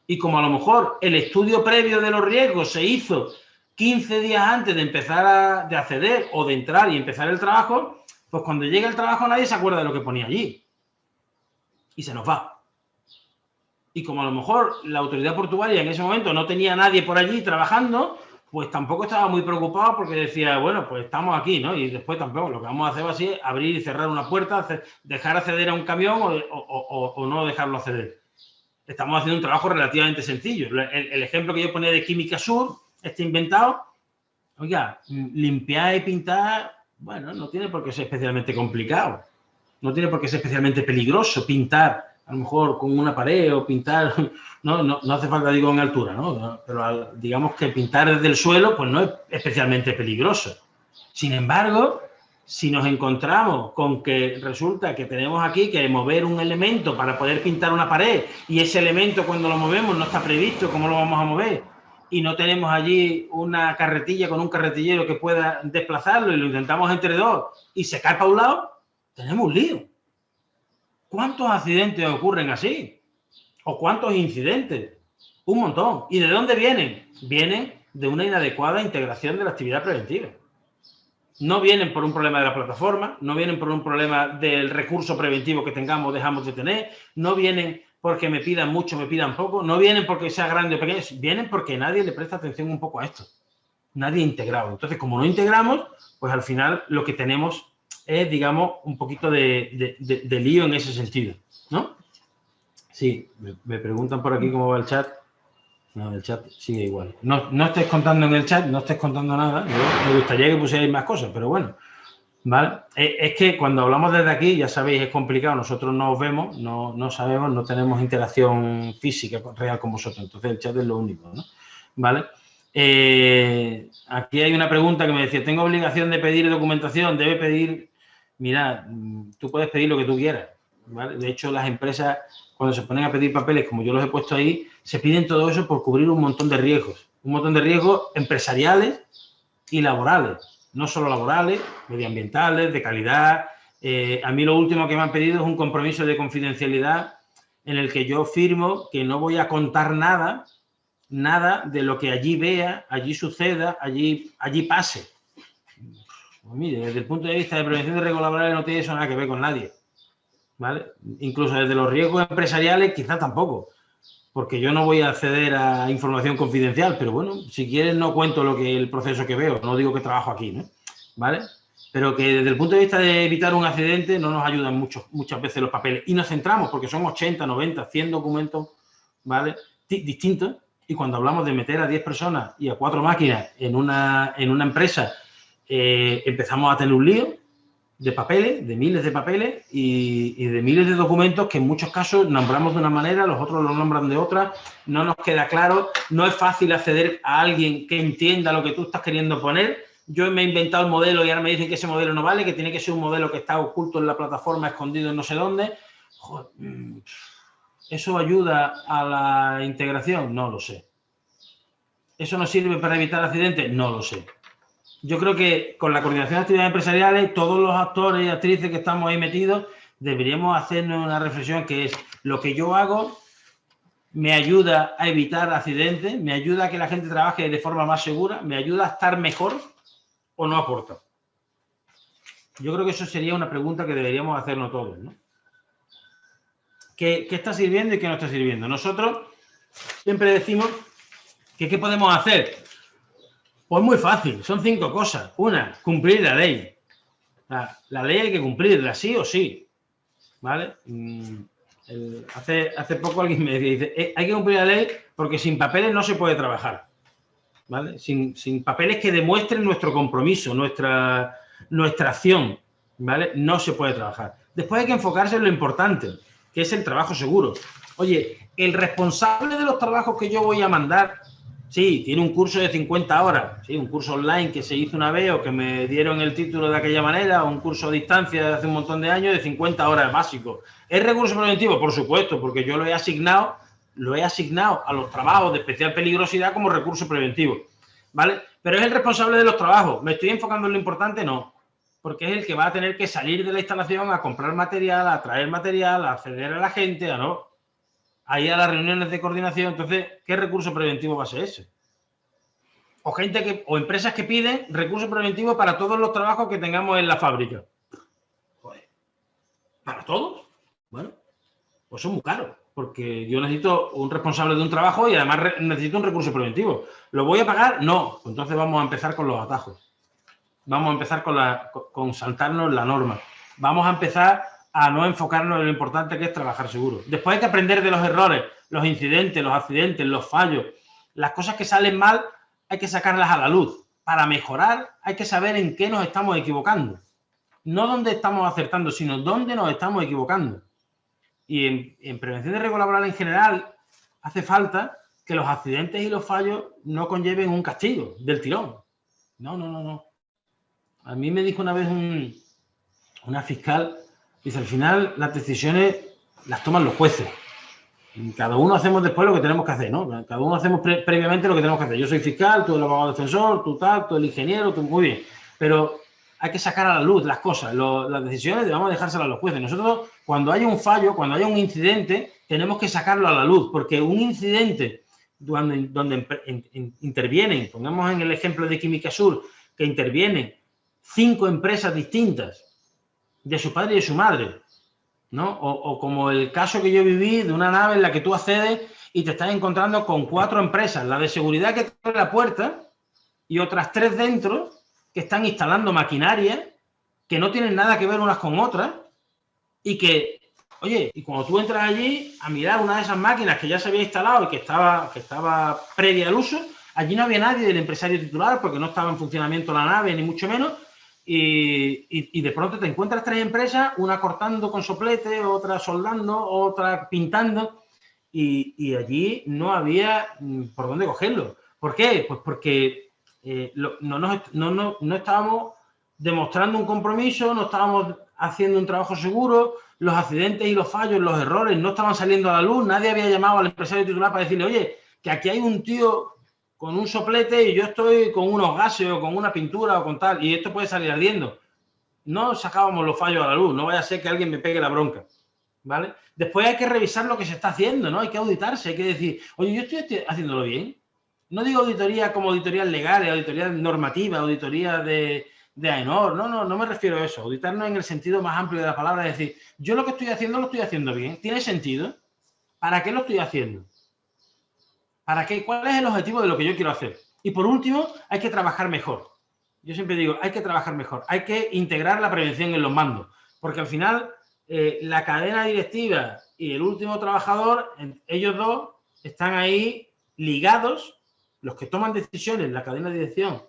Y como a lo mejor el estudio previo de los riesgos se hizo 15 días antes de empezar de acceder o de entrar y empezar el trabajo, pues cuando llega el trabajo nadie se acuerda de lo que ponía allí. Y se nos va. Y como a lo mejor la autoridad portuaria en ese momento no tenía a nadie por allí trabajando, pues tampoco estaba muy preocupado porque decía, bueno, pues estamos aquí, ¿no? Y después tampoco, lo que vamos a hacer así es abrir y cerrar una puerta, dejar acceder a un camión o no dejarlo acceder. Estamos haciendo un trabajo relativamente sencillo. El ejemplo que yo ponía de Química Sur, está inventado. Oiga, limpiar y pintar, bueno, no tiene por qué ser especialmente complicado. No tiene por qué ser especialmente peligroso pintar, a lo mejor con una pared o pintar, no hace falta, digo, en altura, ¿no? Pero digamos que pintar desde el suelo, pues no es especialmente peligroso. Sin embargo, si nos encontramos con que resulta que tenemos aquí que mover un elemento para poder pintar una pared y ese elemento cuando lo movemos no está previsto, ¿cómo lo vamos a mover? Y no tenemos allí una carretilla con un carretillero que pueda desplazarlo y lo intentamos entre dos y se cae para un lado, tenemos un lío. ¿Cuántos accidentes ocurren así? ¿O cuántos incidentes? Un montón. ¿Y de dónde vienen? Vienen de una inadecuada integración de la actividad preventiva. No vienen por un problema de la plataforma, no vienen por un problema del recurso preventivo que tengamos o dejamos de tener, no vienen porque me pidan mucho, me pidan poco, no vienen porque sea grande o pequeño, vienen porque nadie le presta atención un poco a esto. Nadie integrado. Entonces, como no integramos, pues al final lo que tenemos es, digamos, un poquito de lío en ese sentido, ¿no? Sí, me preguntan por aquí cómo va el chat. No, el chat sigue igual. No estés contando en el chat, no estés contando nada. Me gustaría que pusierais más cosas, pero bueno. ¿Vale? Es que cuando hablamos desde aquí, ya sabéis, es complicado. Nosotros no os vemos, no sabemos, no tenemos interacción física real con vosotros. Entonces, el chat es lo único, ¿no? ¿Vale? Aquí hay una pregunta que me decía, ¿tengo obligación de pedir documentación? Debe pedir... Mira, tú puedes pedir lo que tú quieras, ¿vale? De hecho, las empresas, cuando se ponen a pedir papeles, como yo los he puesto ahí, se piden todo eso por cubrir un montón de riesgos. Un montón de riesgos empresariales y laborales. No solo laborales, medioambientales, de calidad. A mí lo último que me han pedido es un compromiso de confidencialidad en el que yo firmo que no voy a contar nada de lo que allí vea, allí suceda, allí pase. Pues mire, desde el punto de vista de prevención de riesgos laborales no tiene eso nada que ver con nadie, ¿vale? Incluso desde los riesgos empresariales quizás tampoco. porque yo no voy a acceder a información confidencial, pero bueno, si quieres no cuento el proceso que veo, no digo que trabajo aquí, ¿no? ¿Vale? Pero que desde el punto de vista de evitar un accidente no nos ayudan muchas veces los papeles. Y nos centramos, porque son 80, 90, 100 documentos, ¿vale? Distintos. Y cuando hablamos de meter a 10 personas y a 4 máquinas en una empresa, empezamos a tener un lío de papeles, de miles de papeles y de miles de documentos que en muchos casos nombramos de una manera, los otros lo nombran de otra, no nos queda claro, no es fácil acceder a alguien que entienda lo que tú estás queriendo poner. Yo me he inventado el modelo y ahora me dicen que ese modelo no vale, que tiene que ser un modelo que está oculto en la plataforma, escondido en no sé dónde. Joder, ¿eso ayuda a la integración? No lo sé. ¿Eso nos sirve para evitar accidentes? No lo sé. Yo creo que con la coordinación de actividades empresariales, todos los actores y actrices que estamos ahí metidos, deberíamos hacernos una reflexión que es lo que yo hago me ayuda a evitar accidentes, me ayuda a que la gente trabaje de forma más segura, me ayuda a estar mejor o no aporta. Yo creo que eso sería una pregunta que deberíamos hacernos todos, ¿no? ¿Qué está sirviendo y qué no está sirviendo? Nosotros siempre decimos que ¿qué podemos hacer? Pues muy fácil, son 5 cosas. Una, cumplir la ley. La ley hay que cumplirla, sí o sí. ¿Vale? Hace poco alguien me dice, hay que cumplir la ley porque sin papeles no se puede trabajar. ¿Vale? Sin papeles que demuestren nuestro compromiso, nuestra acción, ¿vale? No se puede trabajar. Después hay que enfocarse en lo importante, que es el trabajo seguro. Oye, el responsable de los trabajos que yo voy a mandar, sí, tiene un curso de 50 horas, sí, un curso online que se hizo una vez o que me dieron el título de aquella manera, o un curso a distancia de hace un montón de años de 50 horas básico. ¿Es recurso preventivo? Por supuesto, porque yo lo he asignado a los trabajos de especial peligrosidad como recurso preventivo, ¿vale? Pero es el responsable de los trabajos. ¿Me estoy enfocando en lo importante? No, porque es el que va a tener que salir de la instalación a comprar material, a traer material, a acceder a la gente, a ir a las reuniones de coordinación. Entonces, ¿qué recurso preventivo va a ser ese? O empresas que piden recurso preventivo para todos los trabajos que tengamos en la fábrica. Joder, ¿para todos? Bueno, pues son muy caros, porque yo necesito un responsable de un trabajo y además necesito un recurso preventivo. ¿Lo voy a pagar? No. Entonces vamos a empezar con los atajos. Vamos a empezar con saltarnos la norma. Vamos a empezar a no enfocarnos en lo importante que es trabajar seguro. Después hay que aprender de los errores, los incidentes, los accidentes, los fallos. Las cosas que salen mal hay que sacarlas a la luz. Para mejorar hay que saber en qué nos estamos equivocando. No dónde estamos acertando, sino dónde nos estamos equivocando. Y en prevención de riesgo laboral en general hace falta que los accidentes y los fallos no conlleven un castigo del tirón. No. A mí me dijo una vez una fiscal, dice, al final las decisiones las toman los jueces. Y cada uno hacemos después lo que tenemos que hacer, ¿no? Cada uno hacemos previamente lo que tenemos que hacer. Yo soy fiscal, tú el abogado defensor, tú tal, tú el ingeniero, tú muy bien. Pero hay que sacar a la luz las cosas. Las decisiones debemos dejárselas a los jueces. Nosotros, cuando haya un fallo, cuando haya un incidente, tenemos que sacarlo a la luz, porque un incidente donde intervienen, pongamos en el ejemplo de Química Sur, que intervienen 5 empresas distintas, de su padre y de su madre, ¿no? O como el caso que yo viví de una nave en la que tú accedes y te estás encontrando con 4 empresas, la de seguridad que abre la puerta y otras 3 dentro que están instalando maquinaria que no tienen nada que ver unas con otras y que, oye, y cuando tú entras allí a mirar una de esas máquinas que ya se había instalado y que estaba previa al uso, allí no había nadie del empresario titular porque no estaba en funcionamiento la nave, ni mucho menos. Y de pronto te encuentras 3 empresas, una cortando con soplete, otra soldando, otra pintando, y allí no había por dónde cogerlo. ¿Por qué? Pues porque no estábamos demostrando un compromiso, no estábamos haciendo un trabajo seguro, los accidentes y los fallos, los errores no estaban saliendo a la luz, nadie había llamado al empresario titular para decirle, oye, que aquí hay un tío con un soplete y yo estoy con unos gases o con una pintura o con tal, y esto puede salir ardiendo. No sacábamos los fallos a la luz, no vaya a ser que alguien me pegue la bronca, ¿vale? Después hay que revisar lo que se está haciendo, ¿no? Hay que auditarse, hay que decir, oye, yo estoy haciéndolo bien. No digo auditoría como auditorías legales, auditoría normativa, auditoría de AENOR, no me refiero a eso. Auditarnos en el sentido más amplio de la palabra, es decir, yo lo que estoy haciendo lo estoy haciendo bien, ¿tiene sentido? ¿Para qué lo estoy haciendo? ¿Para qué? ¿Cuál es el objetivo de lo que yo quiero hacer? Y por último, hay que trabajar mejor. Yo siempre digo, hay que trabajar mejor. Hay que integrar la prevención en los mandos. Porque al final, la cadena directiva y el último trabajador, ellos dos están ahí ligados, los que toman decisiones, la cadena de dirección,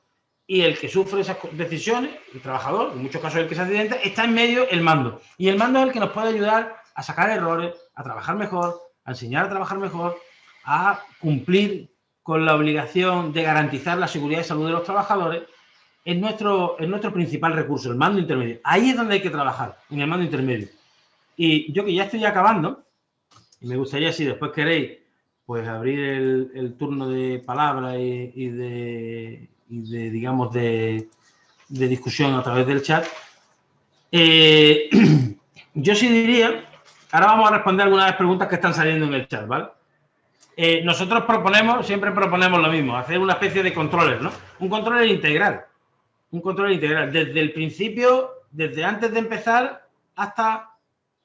y el que sufre esas decisiones, el trabajador, en muchos casos el que se accidenta, está en medio el mando. Y el mando es el que nos puede ayudar a sacar errores, a trabajar mejor, a enseñar a trabajar mejor, a cumplir con la obligación de garantizar la seguridad y salud de los trabajadores. Es nuestro principal recurso, el mando intermedio. Ahí es donde hay que trabajar, en el mando intermedio. Y yo que ya estoy acabando, y me gustaría, si después queréis, pues abrir el turno de palabra y de digamos, de discusión a través del chat. Yo sí diría, ahora vamos a responder algunas de las preguntas que están saliendo en el chat, ¿vale? Nosotros siempre proponemos lo mismo, hacer una especie de controller, ¿no? Un controller integral. Un controller integral, desde el principio, desde antes de empezar hasta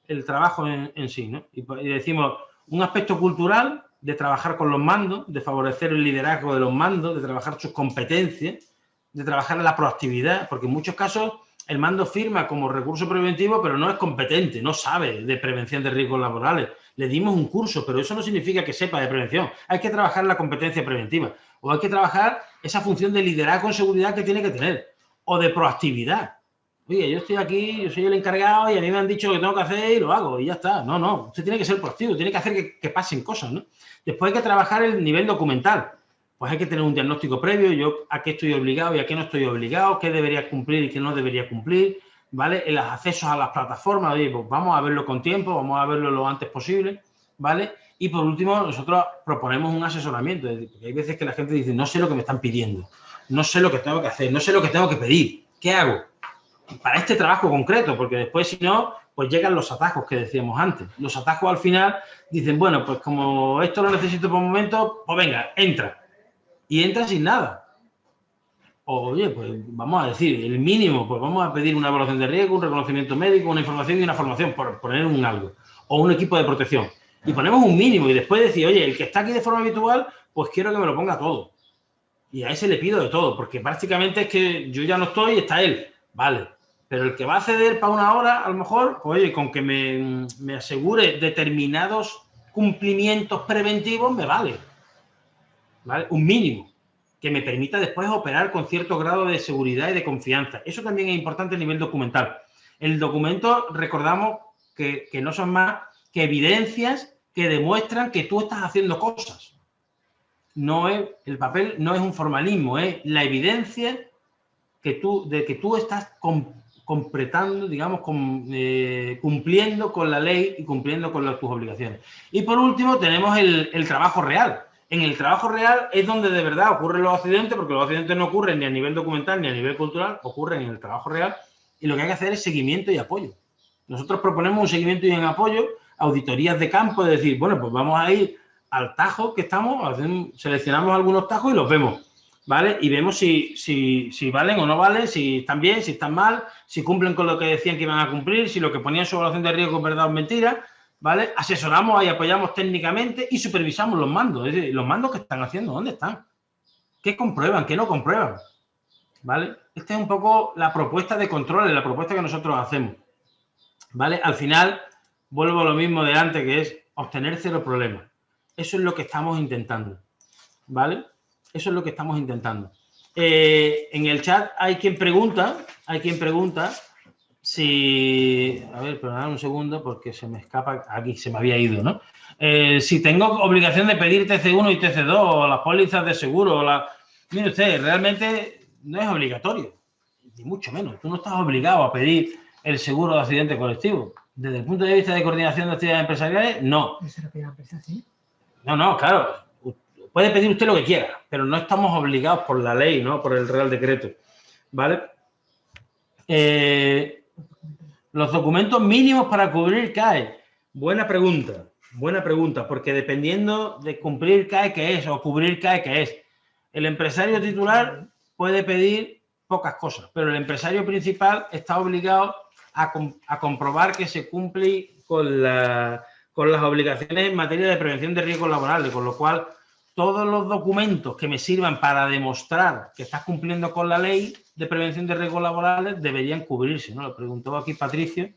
el trabajo en sí, ¿no? Y decimos, un aspecto cultural de trabajar con los mandos, de favorecer el liderazgo de los mandos, de trabajar sus competencias, de trabajar en la proactividad, porque en muchos casos el mando firma como recurso preventivo, pero no es competente, no sabe de prevención de riesgos laborales. Le dimos un curso, pero eso no significa que sepa de prevención. Hay que trabajar la competencia preventiva o hay que trabajar esa función de liderazgo en seguridad que tiene que tener o de proactividad. Oye, yo estoy aquí, yo soy el encargado y a mí me han dicho lo que tengo que hacer y lo hago y ya está. No, no, usted tiene que ser proactivo, tiene que hacer que pasen cosas, ¿no? Después hay que trabajar el nivel documental. Pues hay que tener un diagnóstico previo, yo a qué estoy obligado y a qué no estoy obligado, qué debería cumplir y qué no debería cumplir, ¿vale? En los accesos a las plataformas, oye, pues vamos a verlo con tiempo, vamos a verlo lo antes posible, ¿vale? Y por último, nosotros proponemos un asesoramiento, es decir, porque hay veces que la gente dice, no sé lo que me están pidiendo, no sé lo que tengo que hacer, no sé lo que tengo que pedir, ¿qué hago? Para este trabajo concreto, porque después si no, pues llegan los atajos que decíamos antes. Los atajos al final dicen, bueno, pues como esto lo necesito por un momento, pues venga, entra. Y entra sin nada. Oye, pues vamos a decir, el mínimo, pues vamos a pedir una evaluación de riesgo, un reconocimiento médico, una información y una formación, por poner un algo. O un equipo de protección. Y ponemos un mínimo y después decir, oye, el que está aquí de forma habitual, pues quiero que me lo ponga todo. Y a ese le pido de todo, porque prácticamente es que yo ya no estoy y está él. Vale. Pero el que va a ceder para una hora, a lo mejor, pues, oye, con que me asegure determinados cumplimientos preventivos, me vale. ¿Vale? Un mínimo que me permita después operar con cierto grado de seguridad y de confianza. Eso también es importante a nivel documental. El documento, recordamos que no son más que evidencias que demuestran que tú estás haciendo cosas. No es, el papel no es un formalismo, es la evidencia de que tú estás completando, digamos, cumpliendo con la ley y cumpliendo con tus obligaciones. Y por último tenemos el trabajo real. En el trabajo real es donde de verdad ocurren los accidentes, porque los accidentes no ocurren ni a nivel documental ni a nivel cultural, ocurren en el trabajo real y lo que hay que hacer es seguimiento y apoyo. Nosotros proponemos un seguimiento y un apoyo, auditorías de campo, es decir, bueno, pues vamos a ir al tajo que estamos, seleccionamos algunos tajos y los vemos, ¿vale? Y vemos si valen o no valen, si están bien, si están mal, si cumplen con lo que decían que iban a cumplir, si lo que ponían en su evaluación de riesgo es verdad o mentira, ¿vale? Asesoramos y apoyamos técnicamente y supervisamos los mandos. Es decir, los mandos que están haciendo, ¿dónde están? ¿Qué comprueban? ¿Qué no comprueban? ¿Vale? Esta es un poco la propuesta de control, la propuesta que nosotros hacemos. ¿Vale? Al final, vuelvo a lo mismo de antes, que es obtener cero problemas. Eso es lo que estamos intentando. ¿Vale? Eso es lo que estamos intentando. En el chat hay quien pregunta si... A ver, perdonad un segundo porque se me escapa... Aquí se me había ido, ¿no? Si tengo obligación de pedir TC1 y TC2 o las pólizas de seguro. Mire usted, realmente no es obligatorio. Ni mucho menos. Tú no estás obligado a pedir el seguro de accidente colectivo. Desde el punto de vista de coordinación de actividades empresariales, no. ¿Eso lo pide la empresa, sí? No, claro. Puede pedir usted lo que quiera, pero no estamos obligados por la ley, ¿no? Por el Real Decreto. ¿Vale? Los documentos mínimos para cubrir CAE. Buena pregunta, porque dependiendo de cumplir CAE que es o cubrir CAE que es, el empresario titular puede pedir pocas cosas, pero el empresario principal está obligado a comprobar que se cumple con las obligaciones en materia de prevención de riesgos laborales, con lo cual todos los documentos que me sirvan para demostrar que estás cumpliendo con la ley de prevención de riesgos laborales deberían cubrirse, ¿no? Lo preguntó aquí Patricio.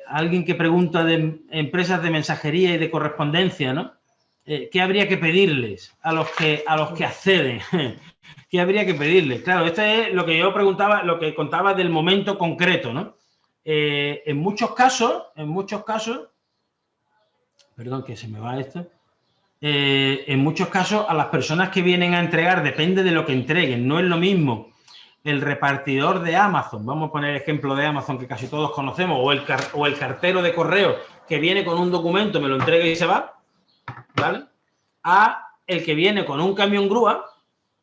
Alguien que pregunta de empresas de mensajería y de correspondencia, ¿no? ¿Qué habría que pedirles a los que acceden? ¿Qué habría que pedirles? Claro, esto es lo que yo preguntaba, lo que contaba del momento concreto, ¿no? En muchos casos, perdón que se me va esto, en muchos casos a las personas que vienen a entregar, depende de lo que entreguen, no es lo mismo el repartidor de Amazon, vamos a poner el ejemplo de Amazon que casi todos conocemos, o el cartero de correo que viene con un documento, me lo entrega y se va, ¿vale? A el que viene con un camión grúa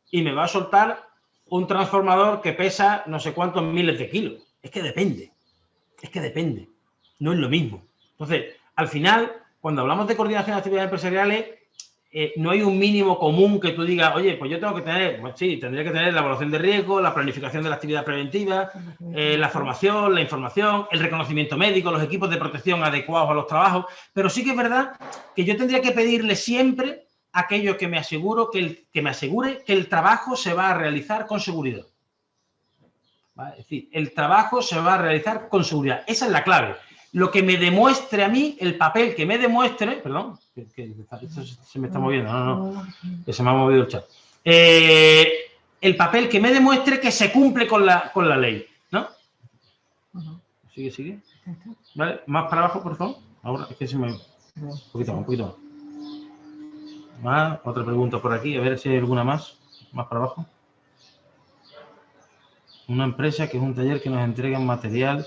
y me va a soltar un transformador que pesa no sé cuántos miles de kilos. Es que depende, no es lo mismo. Entonces, al final, cuando hablamos de coordinación de actividades empresariales, no hay un mínimo común que tú digas, oye, pues yo tengo que tener, pues sí, tendría que tener la evaluación de riesgo, la planificación de la actividad preventiva, la formación, la información, el reconocimiento médico, los equipos de protección adecuados a los trabajos, pero sí que es verdad que yo tendría que pedirle siempre aquello que me asegure que el trabajo se va a realizar con seguridad. ¿Vale? Es decir, el trabajo se va a realizar con seguridad. Esa es la clave. Lo que me demuestre a mí, el papel que me demuestre, perdón, que esto se me está moviendo, no, que se me ha movido el chat. El papel que me demuestre que se cumple con la ley, ¿no? Sigue. ¿Vale? Más para abajo, por favor. Ahora es que se me... Un poquito más. Más, otra pregunta por aquí, a ver si hay alguna más para abajo. Una empresa que es un taller que nos entrega material.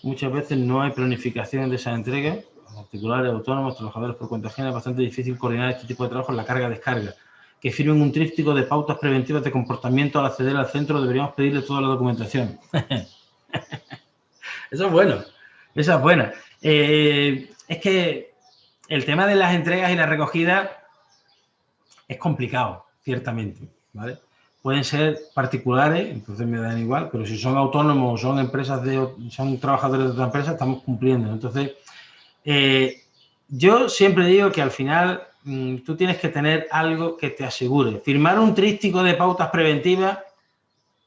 Muchas veces no hay planificación de esa entrega. Particulares, autónomos, trabajadores por cuenta ajena, es bastante difícil coordinar este tipo de trabajo en la carga-descarga. Que firmen un tríptico de pautas preventivas de comportamiento al acceder al centro, deberíamos pedirle toda la documentación. Eso es bueno, esa es buena. Es que el tema de las entregas y la recogida es complicado, ciertamente, ¿vale? Pueden ser particulares, entonces me dan igual, pero si son autónomos o son empresas son trabajadores de otra empresa, estamos cumpliendo. Entonces, yo siempre digo que al final tú tienes que tener algo que te asegure. Firmar un tríptico de pautas preventivas,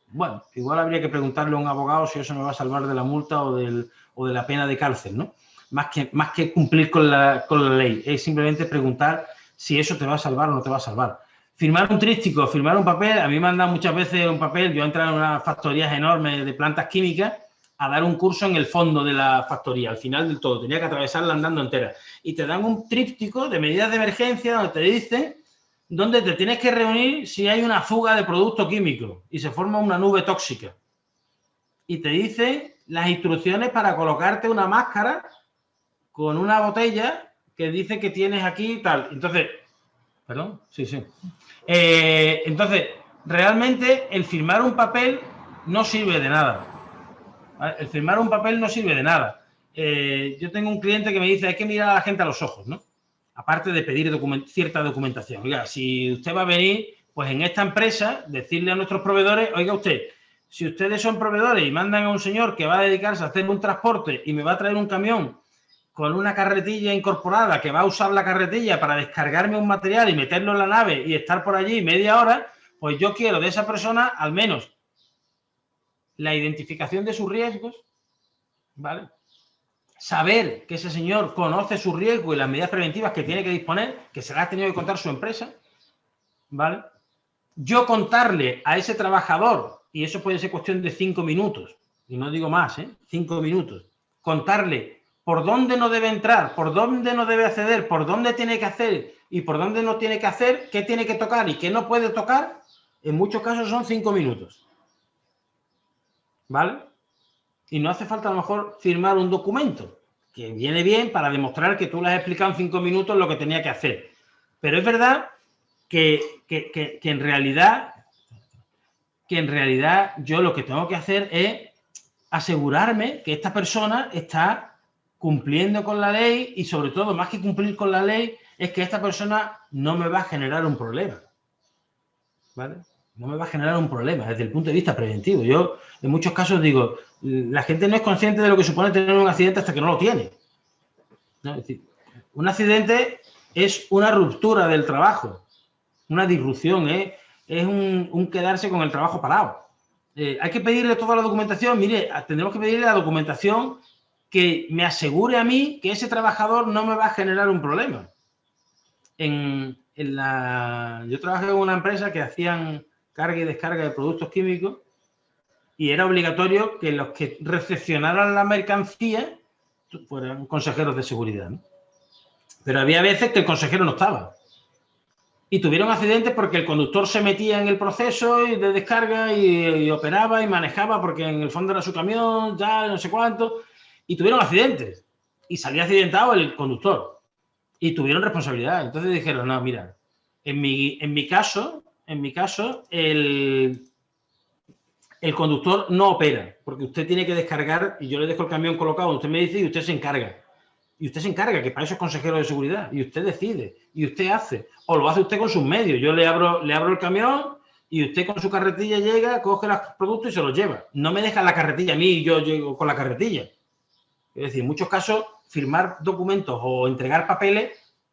bueno, igual habría que preguntarle a un abogado si eso me va a salvar de la multa o de la pena de cárcel, ¿no? Más que cumplir con la ley, es simplemente preguntar si eso te va a salvar o no te va a salvar. Firmar un tríptico, firmar un papel, a mí me han dado muchas veces un papel, yo he entrado en unas factorías enormes de plantas químicas a dar un curso en el fondo de la factoría, al final del todo, tenía que atravesarla andando entera. Y te dan un tríptico de medidas de emergencia donde te dicen dónde te tienes que reunir si hay una fuga de producto químico y se forma una nube tóxica. Y te dicen las instrucciones para colocarte una máscara con una botella que dice que tienes aquí y tal. Entonces, perdón, sí. Entonces, realmente el firmar un papel no sirve de nada. ¿Vale? El firmar un papel no sirve de nada. Yo tengo un cliente que me dice, hay que mirar a la gente a los ojos, ¿no? Aparte de pedir cierta documentación. Oiga, si usted va a venir, pues en esta empresa, decirle a nuestros proveedores, oiga usted, si ustedes son proveedores y mandan a un señor que va a dedicarse a hacer un transporte y me va a traer un camión con una carretilla incorporada, que va a usar la carretilla para descargarme un material y meterlo en la nave y estar por allí media hora, pues yo quiero de esa persona al menos la identificación de sus riesgos, ¿vale? Saber que ese señor conoce su riesgo y las medidas preventivas que tiene que disponer, que se las ha tenido que contar su empresa, ¿vale? Yo contarle a ese trabajador, y eso puede ser cuestión de 5 minutos, y no digo más, 5 minutos, contarle por dónde no debe entrar, por dónde no debe acceder, por dónde tiene que hacer y por dónde no tiene que hacer, qué tiene que tocar y qué no puede tocar, en muchos casos son 5 minutos. ¿Vale? Y no hace falta a lo mejor firmar un documento, que viene bien para demostrar que tú le has explicado en 5 minutos lo que tenía que hacer. Pero es verdad que en realidad yo lo que tengo que hacer es asegurarme que esta persona está cumpliendo con la ley y, sobre todo, más que cumplir con la ley, es que esta persona no me va a generar un problema. ¿Vale? No me va a generar un problema desde el punto de vista preventivo. Yo, en muchos casos, digo, la gente no es consciente de lo que supone tener un accidente hasta que no lo tiene. ¿No? Es decir, un accidente es una ruptura del trabajo, una disrupción, es un quedarse con el trabajo parado. Hay que pedirle toda la documentación. Mire, tendremos que pedirle la documentación que me asegure a mí que ese trabajador no me va a generar un problema. Yo trabajé en una empresa que hacían carga y descarga de productos químicos y era obligatorio que los que recepcionaran la mercancía fueran consejeros de seguridad, ¿no? Pero había veces que el consejero no estaba. Y tuvieron accidentes porque el conductor se metía en el proceso de descarga y operaba y manejaba porque en el fondo era su camión, ya no sé cuánto. Y tuvieron accidentes. Y salía accidentado el conductor. Y tuvieron responsabilidad. Entonces dijeron, no, mira, en mi caso, el conductor no opera. Porque usted tiene que descargar y yo le dejo el camión colocado. Usted me dice y usted se encarga. Y usted se encarga, que para eso es consejero de seguridad. Y usted decide. Y usted hace. O lo hace usted con sus medios. Yo le abro el camión y usted con su carretilla llega, coge los productos y se los lleva. No me deja la carretilla a mí y yo llego con la carretilla. Es decir, en muchos casos, firmar documentos o entregar papeles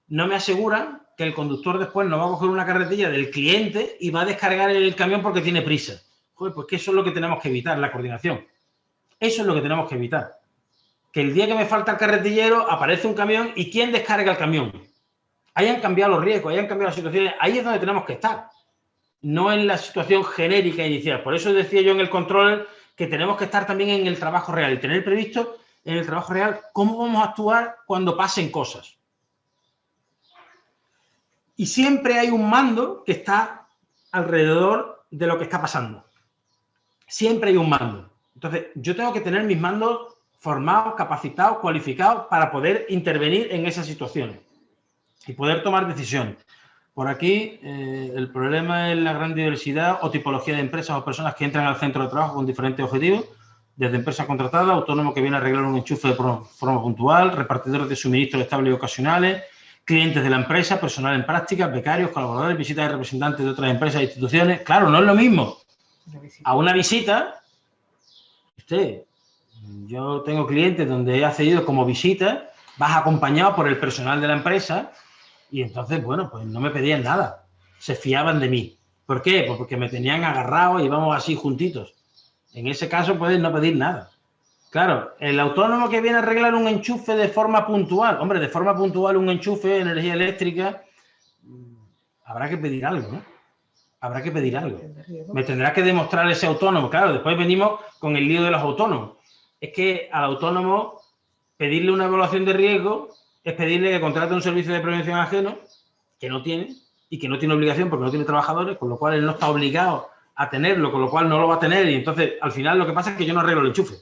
no me aseguran que el conductor después no va a coger una carretilla del cliente y va a descargar el camión porque tiene prisa. Joder, pues que eso es lo que tenemos que evitar, la coordinación. Eso es lo que tenemos que evitar. Que el día que me falta el carretillero aparece un camión y ¿quién descarga el camión? Ahí han cambiado los riesgos, ahí han cambiado las situaciones, ahí es donde tenemos que estar, no en la situación genérica inicial. Por eso decía yo en el control que tenemos que estar también en el trabajo real y tener previsto en el trabajo real cómo vamos a actuar cuando pasen cosas. Y siempre hay un mando que está alrededor de lo que está pasando. Siempre hay un mando. Entonces, yo tengo que tener mis mandos formados, capacitados, cualificados para poder intervenir en esas situaciones y poder tomar decisiones. Por aquí, el problema es la gran diversidad o tipología de empresas o personas que entran al centro de trabajo con diferentes objetivos, desde empresas contratadas, autónomo que viene a arreglar un enchufe de forma puntual, repartidores de suministros estables y ocasionales, clientes de la empresa, personal en prácticas, becarios, colaboradores, visitas de representantes de otras empresas e instituciones. Claro, no es lo mismo a una visita. Yo tengo clientes donde he accedido como visita, vas acompañado por el personal de la empresa y entonces, bueno, pues no me pedían nada. Se fiaban de mí. ¿Por qué? Pues porque me tenían agarrado y íbamos así juntitos. En ese caso puedes no pedir nada. Claro, el autónomo que viene a arreglar un enchufe de forma puntual, hombre, de forma puntual un enchufe de energía eléctrica, habrá que pedir algo, ¿no? Habrá que pedir algo. Me tendrá que demostrar ese autónomo. Claro, después venimos con el lío de los autónomos. Es que al autónomo pedirle una evaluación de riesgo es pedirle que contrate un servicio de prevención ajeno que no tiene y que no tiene obligación porque no tiene trabajadores, con lo cual él no está obligado a tenerlo, con lo cual no lo va a tener y entonces al final lo que pasa es que yo no arreglo el enchufe.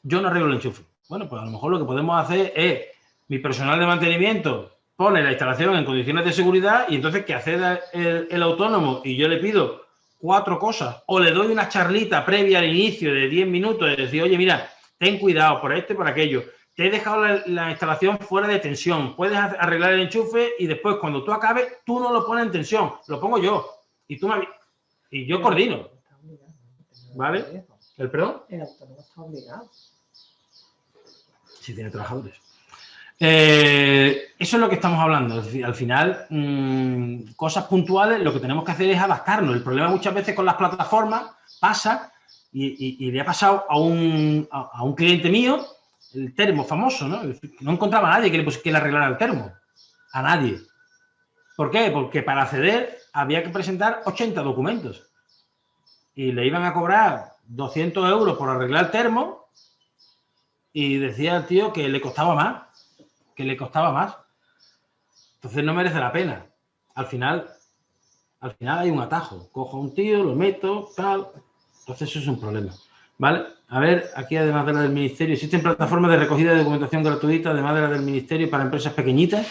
Yo no arreglo el enchufe. Bueno, pues a lo mejor lo que podemos hacer es mi personal de mantenimiento pone la instalación en condiciones de seguridad y entonces que acceda el autónomo y yo le pido 4 cosas o le doy una charlita previa al inicio de 10 minutos de decir, oye, mira, ten cuidado por esto y por aquello. Te he dejado la instalación fuera de tensión. Puedes arreglar el enchufe y después cuando tú acabes, tú no lo pones en tensión, lo pongo yo. Y yo coordino. ¿Vale? ¿El perdón? El autónomo está obligado. Si tiene trabajadores. Eso es lo que estamos hablando. Es decir, al final, cosas puntuales, lo que tenemos que hacer es adaptarnos. El problema muchas veces con las plataformas pasa, y le ha pasado a un cliente mío, el termo famoso, ¿no? Es decir, no encontraba a nadie que le arreglara el termo. A nadie. ¿Por qué? Porque para acceder había que presentar 80 documentos. Y le iban a cobrar 200 euros por arreglar el termo y decía el tío que le costaba más. Entonces no merece la pena. Al final hay un atajo. Cojo a un tío, lo meto, tal. Entonces eso es un problema. ¿Vale? A ver, aquí además de la del Ministerio, ¿existen plataformas de recogida de documentación gratuita, además de la del Ministerio, para empresas pequeñitas?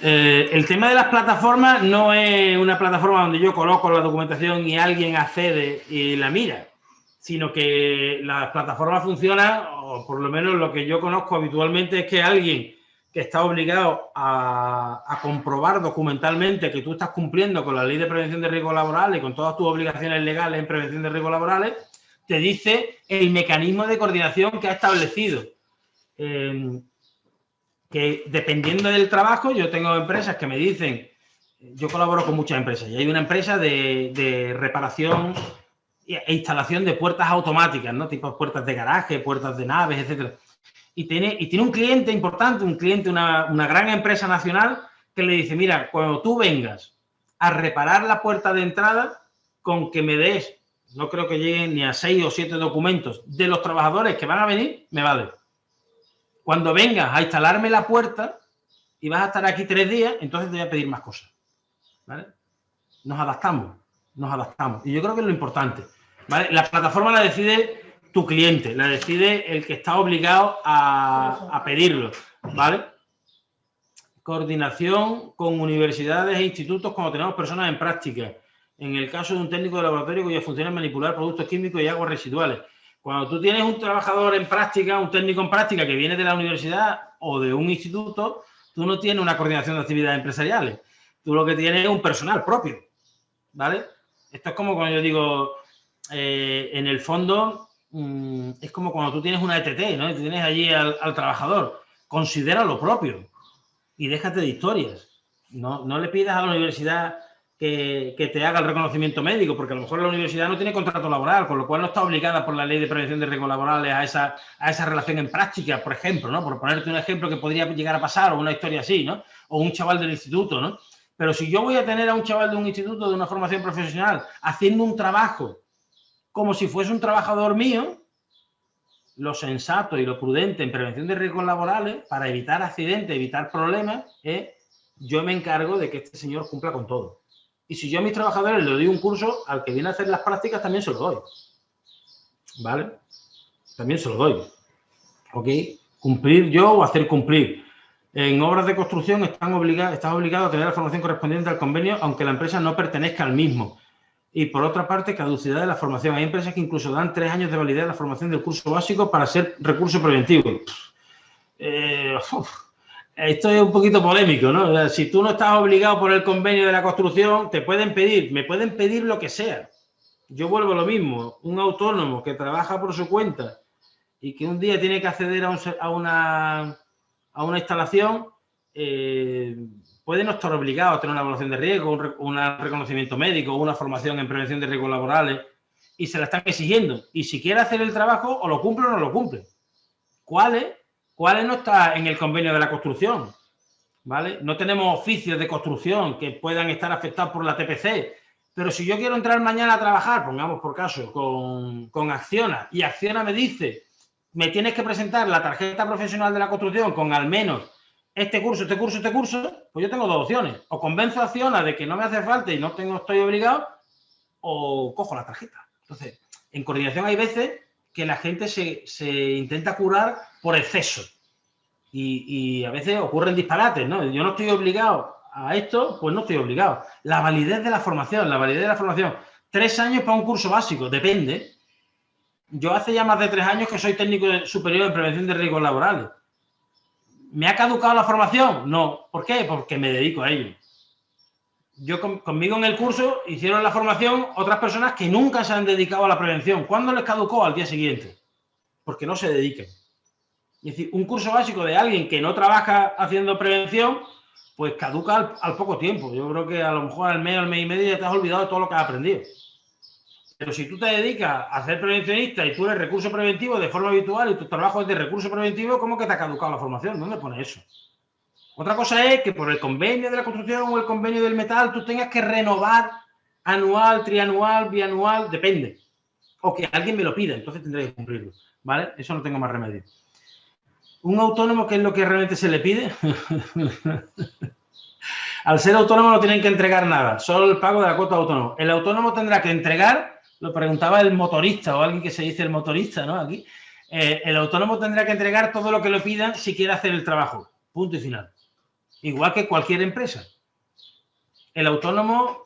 El tema de las plataformas no es una plataforma donde yo coloco la documentación y alguien accede y la mira, sino que las plataformas funcionan, o por lo menos lo que yo conozco habitualmente es que alguien que está obligado a comprobar documentalmente que tú estás cumpliendo con la Ley de Prevención de Riesgos Laborales y con todas tus obligaciones legales en prevención de riesgos laborales, te dice el mecanismo de coordinación que ha establecido. Que que dependiendo del trabajo, yo tengo empresas que me dicen, yo colaboro con muchas empresas y hay una empresa de reparación e instalación de puertas automáticas, ¿no? Tipo puertas de garaje, puertas de naves, etcétera. Y tiene un cliente importante, una gran empresa nacional que le dice, mira, cuando tú vengas a reparar la puerta de entrada, con que me des, no creo que lleguen ni a 6 o 7 documentos de los trabajadores que van a venir, me vale. Cuando vengas a instalarme la puerta y vas a estar aquí 3 días, entonces te voy a pedir más cosas, ¿vale? Nos adaptamos. Y yo creo que es lo importante, ¿vale? La plataforma la decide tu cliente, la decide el que está obligado a pedirlo, ¿vale? Coordinación con universidades e institutos cuando tenemos personas en práctica. En el caso de un técnico de laboratorio cuya función es manipular productos químicos y aguas residuales. Cuando tú tienes un trabajador en práctica, un técnico en práctica que viene de la universidad o de un instituto, tú no tienes una coordinación de actividades empresariales. Tú lo que tienes es un personal propio, ¿vale? Esto es como cuando yo digo, en el fondo, es como cuando tú tienes una ETT, ¿no? Y tienes allí al trabajador. Considera lo propio y déjate de historias. No le pidas a la universidad que te haga el reconocimiento médico, porque a lo mejor la universidad no tiene contrato laboral, con lo cual no está obligada por la ley de prevención de riesgos laborales a esa relación en práctica, por ejemplo, ¿no? Por ponerte un ejemplo que podría llegar a pasar, o una historia así, ¿no? O un chaval del instituto, ¿no? Pero si yo voy a tener a un chaval de un instituto, de una formación profesional, haciendo un trabajo como si fuese un trabajador mío, lo sensato y lo prudente en prevención de riesgos laborales, para evitar accidentes, evitar problemas, yo me encargo de que este señor cumpla con todo. Y si yo a mis trabajadores les doy un curso, al que viene a hacer las prácticas también se lo doy. ¿Vale? También se lo doy. ¿Ok? Cumplir yo o hacer cumplir. En obras de construcción estás obligado a tener la formación correspondiente al convenio, aunque la empresa no pertenezca al mismo. Y por otra parte, caducidad de la formación. Hay empresas que incluso dan 3 años de validez a la formación del curso básico para ser recurso preventivo. Esto es un poquito polémico, ¿no? Si tú no estás obligado por el convenio de la construcción, me pueden pedir lo que sea. Yo vuelvo a lo mismo. Un autónomo que trabaja por su cuenta y que un día tiene que acceder a una instalación, puede no estar obligado a tener una evaluación de riesgo, un reconocimiento médico, una formación en prevención de riesgos laborales, y se la están exigiendo. Y si quiere hacer el trabajo, o lo cumple o no lo cumple. ¿Cuáles no está en el convenio de la construcción? ¿Vale? No tenemos oficios de construcción que puedan estar afectados por la TPC. Pero si yo quiero entrar mañana a trabajar, pongamos por caso, con Acciona, y Acciona me dice, me tienes que presentar la tarjeta profesional de la construcción con al menos este curso, pues yo tengo 2 opciones. O convenzo a Acciona de que no me hace falta y no estoy obligado, o cojo la tarjeta. Entonces, en coordinación hay veces que la gente se intenta curar por exceso. Y a veces ocurren disparates, ¿no? Yo no estoy obligado a esto, pues no estoy obligado. La validez de la formación. 3 años para un curso básico, depende. Yo hace ya más de 3 años que soy técnico superior en prevención de riesgos laborales. ¿Me ha caducado la formación? No. ¿Por qué? Porque me dedico a ello. Yo conmigo en el curso hicieron la formación otras personas que nunca se han dedicado a la prevención. ¿Cuándo les caducó? Al día siguiente. Porque no se dedican. Es decir, un curso básico de alguien que no trabaja haciendo prevención, pues caduca al poco tiempo. Yo creo que a lo mejor al mes y medio ya te has olvidado de todo lo que has aprendido. Pero si tú te dedicas a ser prevencionista y tú eres recurso preventivo de forma habitual y tu trabajo es de recurso preventivo, ¿cómo que te ha caducado la formación? ¿Dónde pone eso? Otra cosa es que por el convenio de la construcción o el convenio del metal tú tengas que renovar anual, trianual, bianual, depende. O que alguien me lo pida, entonces tendré que cumplirlo, ¿vale? Eso no tengo más remedio. Un autónomo, ¿qué es lo que realmente se le pide? Al ser autónomo no tienen que entregar nada, solo el pago de la cuota de autónomo. El autónomo tendrá que entregar, lo preguntaba el motorista o alguien que se dice el motorista, ¿no? Aquí. El autónomo tendrá que entregar todo lo que le pidan si quiere hacer el trabajo. Punto y final. Igual que cualquier empresa. El autónomo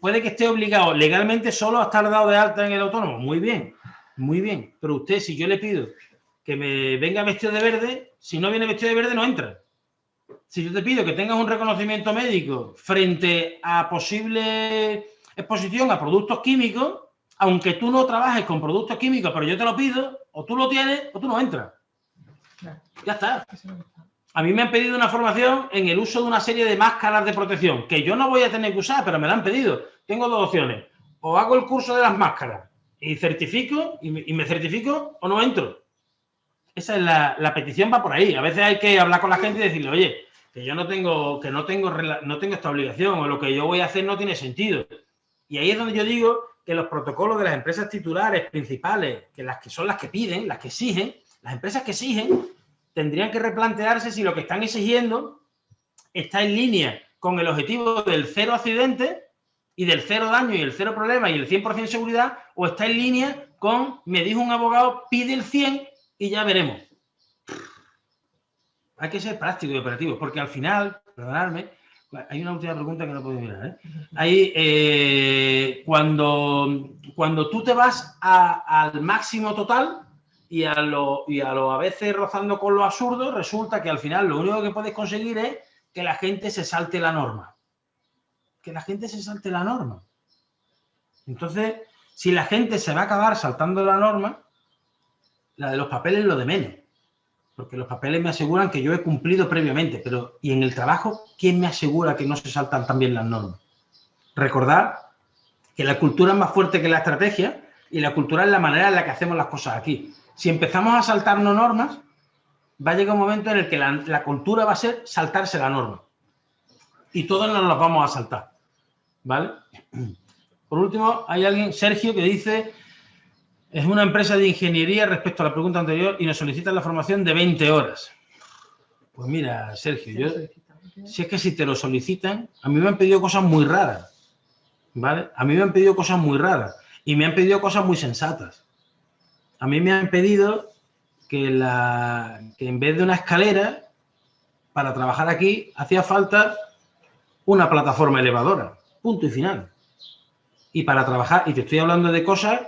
puede que esté obligado legalmente solo a estar dado de alta en el autónomo. Muy bien, muy bien. Pero usted, si yo le pido que me venga vestido de verde, si no viene vestido de verde no entra. Si yo te pido que tengas un reconocimiento médico frente a posible exposición a productos químicos, aunque tú no trabajes con productos químicos, pero yo te lo pido, o tú lo tienes o tú no entras. Ya está. A mí me han pedido una formación en el uso de una serie de máscaras de protección que yo no voy a tener que usar, pero me la han pedido. Tengo dos opciones. O hago el curso de las máscaras y certifico, y me certifico, o no entro. Esa es la petición, va por ahí. A veces hay que hablar con la gente y decirle, oye, que yo no tengo esta obligación, o lo que yo voy a hacer no tiene sentido. Y ahí es donde yo digo que los protocolos de las empresas titulares principales, que son las que piden, las que exigen, las empresas que exigen, tendrían que replantearse si lo que están exigiendo está en línea con el objetivo del 0 accidente y del 0 daño y el 0 problema y el 100% seguridad, o está en línea con, me dijo un abogado, pide el 100 y ya veremos. Hay que ser práctico y operativo, porque al final, perdonadme, hay una última pregunta que no puedo mirar, ¿eh? Ahí, cuando tú te vas al máximo total y a lo a veces rozando con lo absurdo, resulta que al final lo único que puedes conseguir es que la gente se salte la norma. Que la gente se salte la norma. Entonces, si la gente se va a acabar saltando la norma, la de los papeles es lo de menos. Porque los papeles me aseguran que yo he cumplido previamente, pero ¿y en el trabajo quién me asegura que no se saltan también las normas? Recordad que la cultura es más fuerte que la estrategia y la cultura es la manera en la que hacemos las cosas aquí. Si empezamos a saltarnos normas, va a llegar un momento en el que la cultura va a ser saltarse la norma. Y todos nos las vamos a saltar. ¿Vale? Por último, hay alguien, Sergio, que dice... Es una empresa de ingeniería respecto a la pregunta anterior y nos solicitan la formación de 20 horas. Pues mira, Sergio, si es que si te lo solicitan, a mí me han pedido cosas muy raras, ¿vale? A mí me han pedido cosas muy raras y me han pedido cosas muy sensatas. A mí me han pedido que en vez de una escalera, para trabajar aquí, hacía falta una plataforma elevadora, punto y final. Y para trabajar, y te estoy hablando de cosas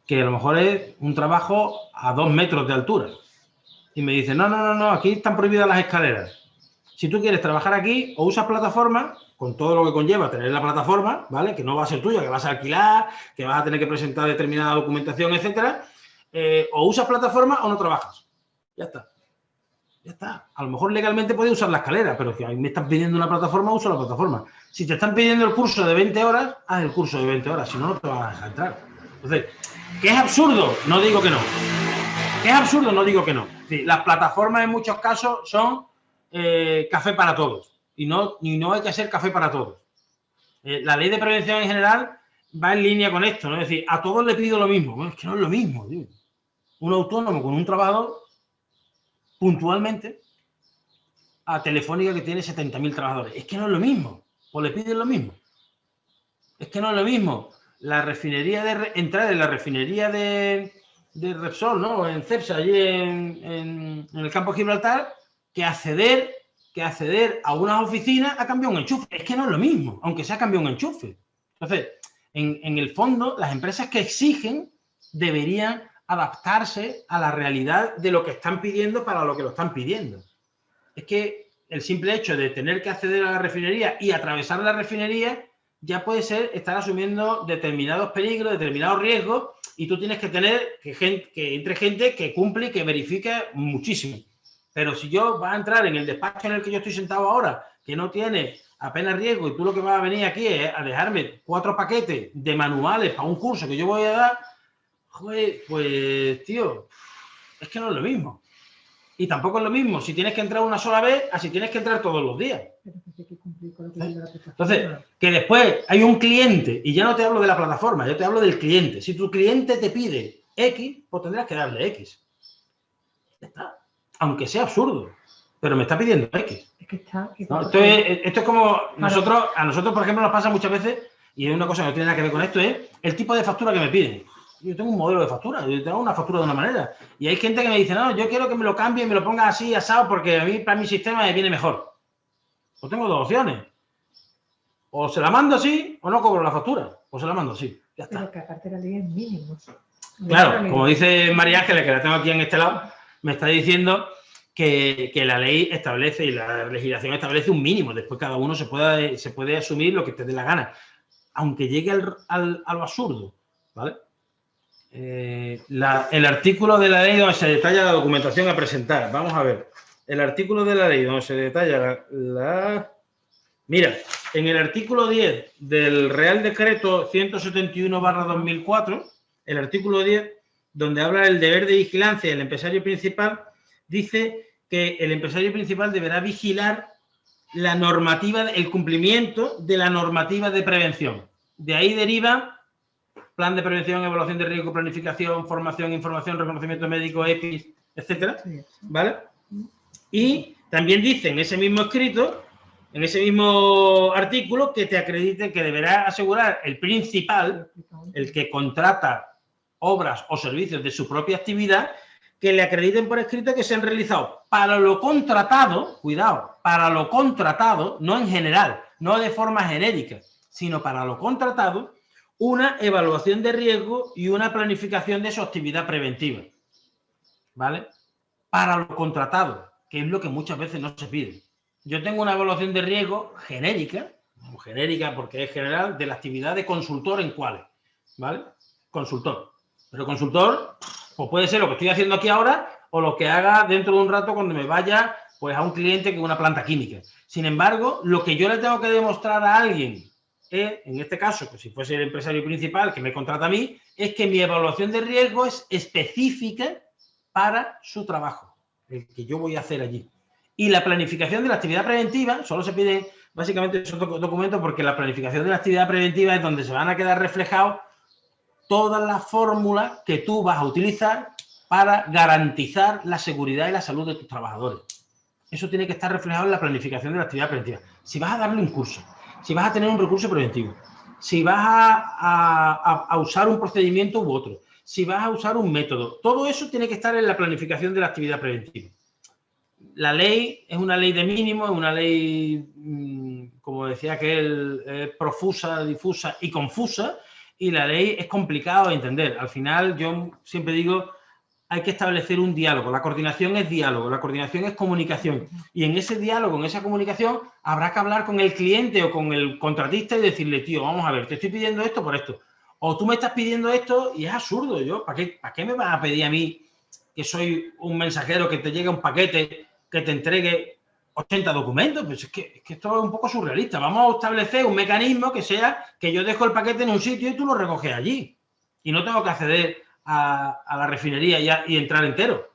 que a lo mejor es un trabajo a 2 metros de altura. Y me dicen, no, aquí están prohibidas las escaleras. Si tú quieres trabajar aquí, o usas plataforma, con todo lo que conlleva tener la plataforma, ¿vale? Que no va a ser tuya, que vas a alquilar, que vas a tener que presentar determinada documentación, etcétera. O usas plataforma o no trabajas. Ya está. Ya está. A lo mejor legalmente puedes usar la escalera, pero si a mí me están pidiendo una plataforma, uso la plataforma. Si te están pidiendo el curso de 20 horas, haz el curso de 20 horas. Si no, no te vas a dejar entrar. Entonces, ¿qué es absurdo? No digo que no. ¿Qué es absurdo? No digo que no. Sí, las plataformas en muchos casos son café para todos. Y no hay que hacer café para todos. La ley de prevención en general va en línea con esto, ¿no? Es decir, a todos le pido lo mismo. Bueno, es que no es lo mismo, tío. Un autónomo con un trabajador, puntualmente, a Telefónica que tiene 70.000 trabajadores. Es que no es lo mismo. O le piden lo mismo. Es que no es lo mismo. La refinería entrar en la refinería de Repsol, ¿no? En Cepsa, allí en el campo de Gibraltar, que acceder a unas oficinas a cambiar un enchufe. Es que no es lo mismo, aunque sea cambiar un enchufe. Entonces, en el fondo, las empresas que exigen deberían adaptarse a la realidad de lo que están pidiendo para lo que lo están pidiendo. Es que el simple hecho de tener que acceder a la refinería y atravesar la refinería ya puede ser estar asumiendo determinados peligros, determinados riesgos, y tú tienes que tener que entre gente que cumple y que verifique muchísimo. Pero si yo vas a entrar en el despacho en el que yo estoy sentado ahora, que no tiene apenas riesgo, y tú lo que vas a venir aquí es a dejarme 4 paquetes de manuales para un curso que yo voy a dar, joder, pues, tío, es que no es lo mismo. Y tampoco es lo mismo si tienes que entrar una sola vez a si tienes que entrar todos los días. Entonces, que después hay un cliente, y ya no te hablo de la plataforma, yo te hablo del cliente. Si tu cliente te pide X, pues tendrás que darle X. Ya está. Aunque sea absurdo, pero me está pidiendo X. Es que está... ¿No? Esto es como a nosotros, por ejemplo, nos pasa muchas veces, y es una cosa que no tiene nada que ver con esto, es el tipo de factura que me piden. Yo tengo un modelo de factura, yo tengo una factura de una manera. Y hay gente que me dice, no, yo quiero que me lo cambie y me lo ponga así, asado, porque a mí, para mi sistema, me viene mejor. Pues tengo 2 opciones. O se la mando así, o no cobro la factura. O se la mando así. Ya está. Pero que aparte la ley es mínimo. Claro, como dice María Ángeles, que la tengo aquí en este lado, me está diciendo que la ley establece y la legislación establece un mínimo. Después cada uno se puede asumir lo que te dé la gana. Aunque llegue a lo absurdo, ¿vale? El artículo de la ley donde se detalla la documentación a presentar. Vamos a ver. el artículo de la ley donde se detalla Mira, en el artículo 10 del Real Decreto 171/2004, el artículo 10, donde habla del deber de vigilancia del empresario principal, dice que el empresario principal deberá vigilar la normativa, el cumplimiento de la normativa de prevención. De ahí deriva plan de prevención, evaluación de riesgo, planificación, formación, información, reconocimiento médico, EPIs, etcétera, ¿vale? Y también dice en ese mismo escrito, en ese mismo artículo, que te acredite, que deberá asegurar el principal, el que contrata obras o servicios de su propia actividad, que le acrediten por escrito que se han realizado para lo contratado, cuidado, para lo contratado, no en general, no de forma genérica, sino para lo contratado, una evaluación de riesgo y una planificación de su actividad preventiva, ¿vale? Para lo contratado, que es lo que muchas veces no se pide. Yo tengo una evaluación de riesgo genérica porque es general, de la actividad de consultor en Qualys, ¿vale? Consultor. Pero consultor, pues puede ser lo que estoy haciendo aquí ahora o lo que haga dentro de un rato cuando me vaya pues a un cliente que es una planta química. Sin embargo, lo que yo le tengo que demostrar a alguien, en este caso, pues si fuese el empresario principal que me contrata a mí, es que mi evaluación de riesgo es específica para su trabajo, el que yo voy a hacer allí. Y la planificación de la actividad preventiva, solo se pide básicamente esos documentos porque la planificación de la actividad preventiva es donde se van a quedar reflejados todas las fórmulas que tú vas a utilizar para garantizar la seguridad y la salud de tus trabajadores. Eso tiene que estar reflejado en la planificación de la actividad preventiva. Si vas a darle un curso, si vas a tener un recurso preventivo, si vas a usar un procedimiento u otro, si vas a usar un método, todo eso tiene que estar en la planificación de la actividad preventiva. La ley es una ley de mínimo, es una ley, como decía aquel, profusa, difusa y confusa, y la ley es complicado de entender. Al final, yo siempre digo, hay que establecer un diálogo. La coordinación es diálogo, la coordinación es comunicación. Y en ese diálogo, en esa comunicación, habrá que hablar con el cliente o con el contratista y decirle, tío, vamos a ver, te estoy pidiendo esto por esto. O tú me estás pidiendo esto y es absurdo. Yo, ¿para qué me vas a pedir a mí, que soy un mensajero, que te llegue un paquete, que te entregue 80 documentos? Pues es que esto es un poco surrealista. Vamos a establecer un mecanismo que sea que yo dejo el paquete en un sitio y tú lo recoges allí. Y no tengo que acceder a la refinería y entrar entero,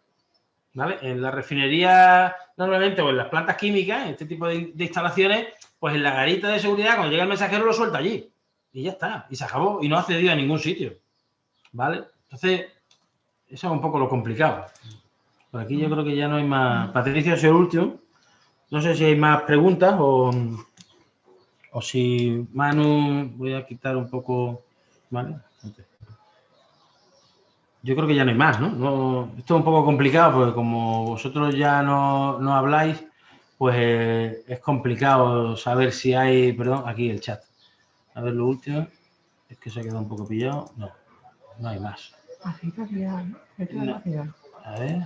¿vale? En la refinería, normalmente, o en las plantas químicas, en este tipo de instalaciones, pues en la garita de seguridad, cuando llega el mensajero, lo suelta allí. Y ya está. Y se acabó. Y no ha accedido a ningún sitio, ¿vale? Entonces, eso es un poco lo complicado. Por aquí yo creo que ya no hay más. Patricia, soy el último. No sé si hay más preguntas o si Manu, voy a quitar un poco, ¿vale? Yo creo que ya no hay más, ¿no? Esto es un poco complicado porque como vosotros ya no habláis, pues es complicado saber si hay, perdón, aquí el chat. A ver, lo último, es que se ha quedado un poco pillado. No hay más. No. A ver.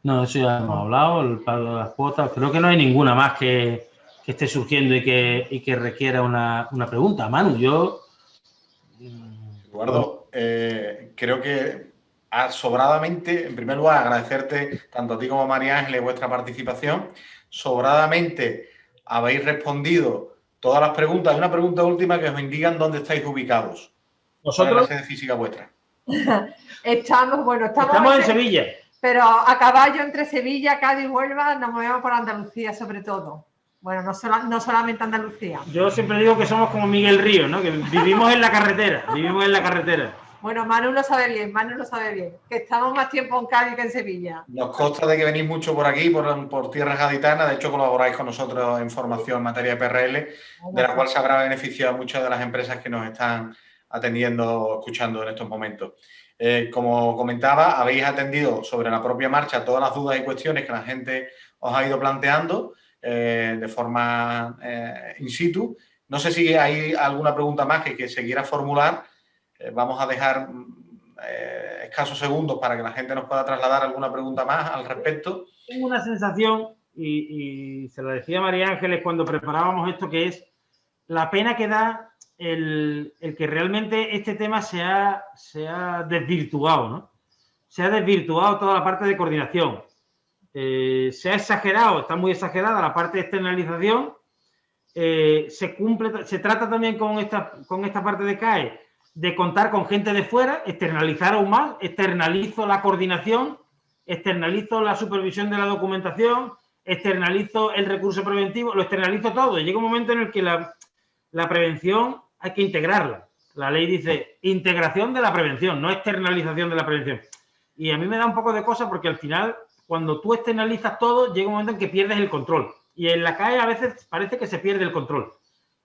No, eso ya hemos hablado, el pago de las cuotas. Creo que no hay ninguna más que esté surgiendo y que requiera una pregunta. Manu, yo... Eduardo, creo que sobradamente, en primer lugar, agradecerte tanto a ti como a María Ángeles vuestra participación. Sobradamente habéis respondido todas las preguntas. Hay una pregunta última que os indican dónde estáis ubicados. ¿Cuál es la sede física vuestra? Estamos en Sevilla. Pero a caballo entre Sevilla, Cádiz y Huelva, nos movemos por Andalucía sobre todo. Bueno, no solamente Andalucía. Yo siempre digo que somos como Miguel Río, ¿no? Que vivimos en la carretera, Bueno, Manu lo sabe bien, que estamos más tiempo en Cádiz que en Sevilla. Nos consta de que venís mucho por aquí, por tierras gaditanas. De hecho, colaboráis con nosotros en formación en materia de PRL, de la cual se habrá beneficiado muchas de las empresas que nos están atendiendo, escuchando en estos momentos. Como comentaba, habéis atendido sobre la propia marcha todas las dudas y cuestiones que la gente os ha ido planteando de forma in situ. No sé si hay alguna pregunta más que se quiera formular. Vamos a dejar escasos segundos para que la gente nos pueda trasladar alguna pregunta más al respecto. Tengo una sensación, y se lo decía María Ángeles cuando preparábamos esto, que es la pena que da el que realmente este tema se ha desvirtuado, ¿no? Se ha desvirtuado toda la parte de coordinación. se ha exagerado, está muy exagerada la parte de externalización. Se trata también con esta parte de CAE de contar con gente de fuera, externalizar aún más, externalizo la coordinación, externalizo la supervisión de la documentación, externalizo el recurso preventivo, lo externalizo todo. Y llega un momento en el que la prevención hay que integrarla. La ley dice integración de la prevención, no externalización de la prevención. Y a mí me da un poco de cosa porque al final, cuando tú externalizas todo, llega un momento en que pierdes el control. Y en la CAE a veces parece que se pierde el control,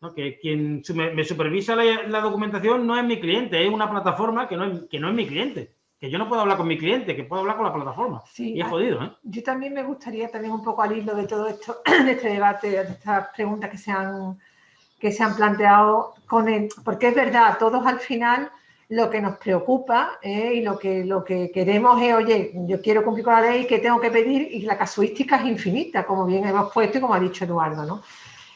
¿no? Que quien me supervisa la documentación no es mi cliente, es una plataforma que no es mi cliente. Que yo no puedo hablar con mi cliente, que puedo hablar con la plataforma. Sí, y es jodido, ¿eh? Yo también me gustaría, también un poco al hilo de todo esto, de este debate, de estas preguntas que se han planteado, porque es verdad, todos al final lo que nos preocupa y lo que queremos es, oye, yo quiero cumplir con la ley, ¿qué tengo que pedir? Y la casuística es infinita, como bien hemos puesto y como ha dicho Eduardo, ¿no?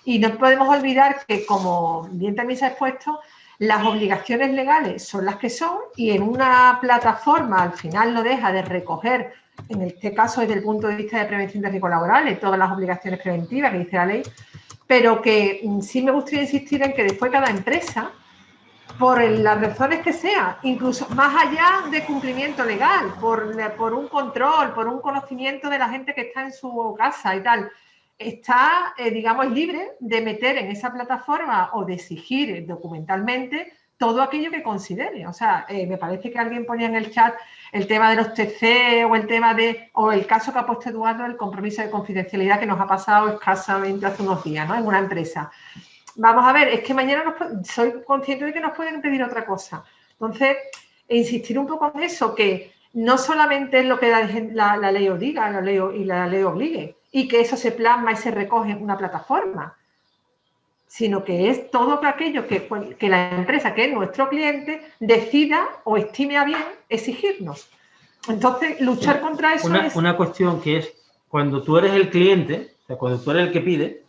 Y no podemos olvidar que, como bien también se ha expuesto, las obligaciones legales son las que son y en una plataforma al final no deja de recoger, en este caso desde el punto de vista de prevención de riesgos laborales, todas las obligaciones preventivas que dice la ley, pero que sí me gustaría insistir en que después cada empresa, por las razones que sea, incluso más allá de cumplimiento legal, por un control, por un conocimiento de la gente que está en su casa y tal, está, digamos, libre de meter en esa plataforma o de exigir documentalmente todo aquello que considere. O sea, me parece que alguien ponía en el chat el tema de los TC o el caso que ha puesto Eduardo, el compromiso de confidencialidad que nos ha pasado escasamente hace unos días, ¿no? En una empresa. Vamos a ver, es que mañana soy consciente de que nos pueden pedir otra cosa. Entonces, insistir un poco en eso, que no solamente es lo que la ley os diga y la ley obligue, y que eso se plasma y se recoge en una plataforma, sino que es todo aquello que la empresa, que es nuestro cliente, decida o estime a bien exigirnos. Entonces, luchar contra eso es... Una cuestión que es, cuando tú eres el cliente, o sea, cuando tú eres el que pide,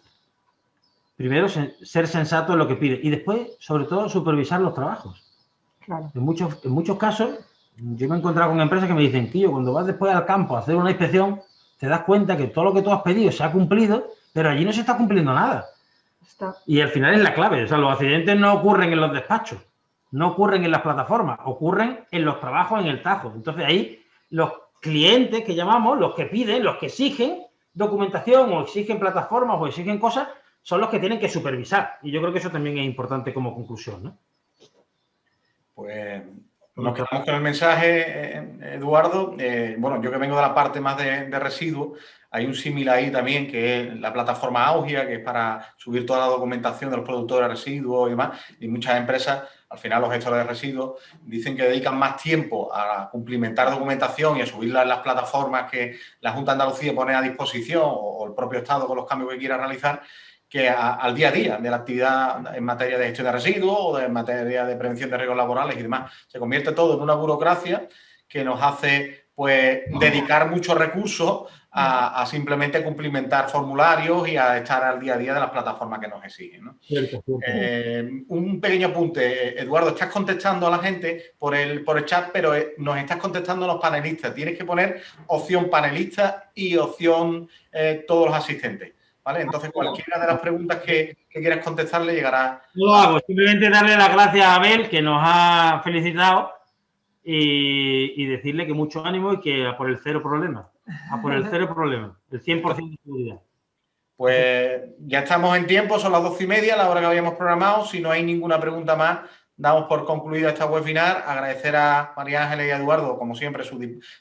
primero ser sensato en lo que pide y después, sobre todo, supervisar los trabajos. Claro. En muchos casos, yo me he encontrado con empresas que me dicen, tío, cuando vas después al campo a hacer una inspección, te das cuenta que todo lo que tú has pedido se ha cumplido, pero allí no se está cumpliendo nada. Y al final es la clave. O sea, los accidentes no ocurren en los despachos, no ocurren en las plataformas, ocurren en los trabajos, en el tajo. Entonces ahí los clientes que llamamos, los que piden, los que exigen documentación o exigen plataformas o exigen cosas, son los que tienen que supervisar. Y yo creo que eso también es importante como conclusión, ¿no? Pues nos quedamos con el mensaje, Eduardo. Bueno, yo que vengo de la parte más de residuos, hay un símil ahí también, que es la plataforma Augia, que es para subir toda la documentación de los productores de residuos y demás. Y muchas empresas, al final los gestores de residuos, dicen que dedican más tiempo a cumplimentar documentación y a subirla en las plataformas que la Junta de Andalucía pone a disposición o el propio Estado con los cambios que quiera realizar, que al día a día de la actividad en materia de gestión de residuos o en materia de prevención de riesgos laborales y demás. Se convierte todo en una burocracia que nos hace, pues, dedicar muchos recursos a simplemente cumplimentar formularios y a estar al día a día de las plataformas que nos exigen, ¿no? Cierto. Un pequeño apunte, Eduardo, estás contestando a la gente por el chat, pero nos estás contestando a los panelistas. Tienes que poner opción panelista y opción todos los asistentes. ¿Vale? Entonces, cualquiera de las preguntas que quieras contestarle llegará. Lo hago, simplemente darle las gracias a Abel, que nos ha felicitado, y decirle que mucho ánimo y que a por el cero problema. A por el cero problema, el 100% de seguridad. Pues ya estamos en tiempo, son las 12:30, la hora que habíamos programado. Si no hay ninguna pregunta más, damos por concluida esta webinar. Agradecer a María Ángeles y a Eduardo, como siempre,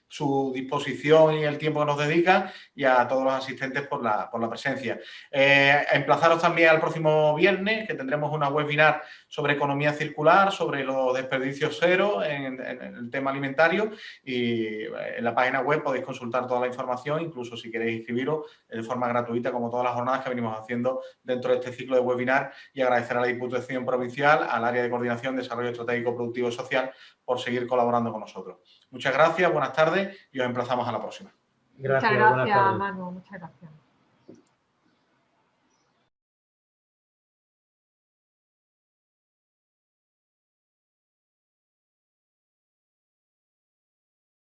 su disposición y el tiempo que nos dedican, y a todos los asistentes por la presencia. Emplazaros también al próximo viernes, que tendremos una webinar sobre economía circular, sobre los desperdicios cero en el tema alimentario, y en la página web podéis consultar toda la información, incluso si queréis inscribiros de forma gratuita, como todas las jornadas que venimos haciendo dentro de este ciclo de webinar. Y agradecer a la Diputación Provincial, al área de coordinación, desarrollo estratégico, productivo y social, por seguir colaborando con nosotros. Muchas gracias, buenas tardes y os emplazamos a la próxima. Muchas gracias, Manu, muchas gracias.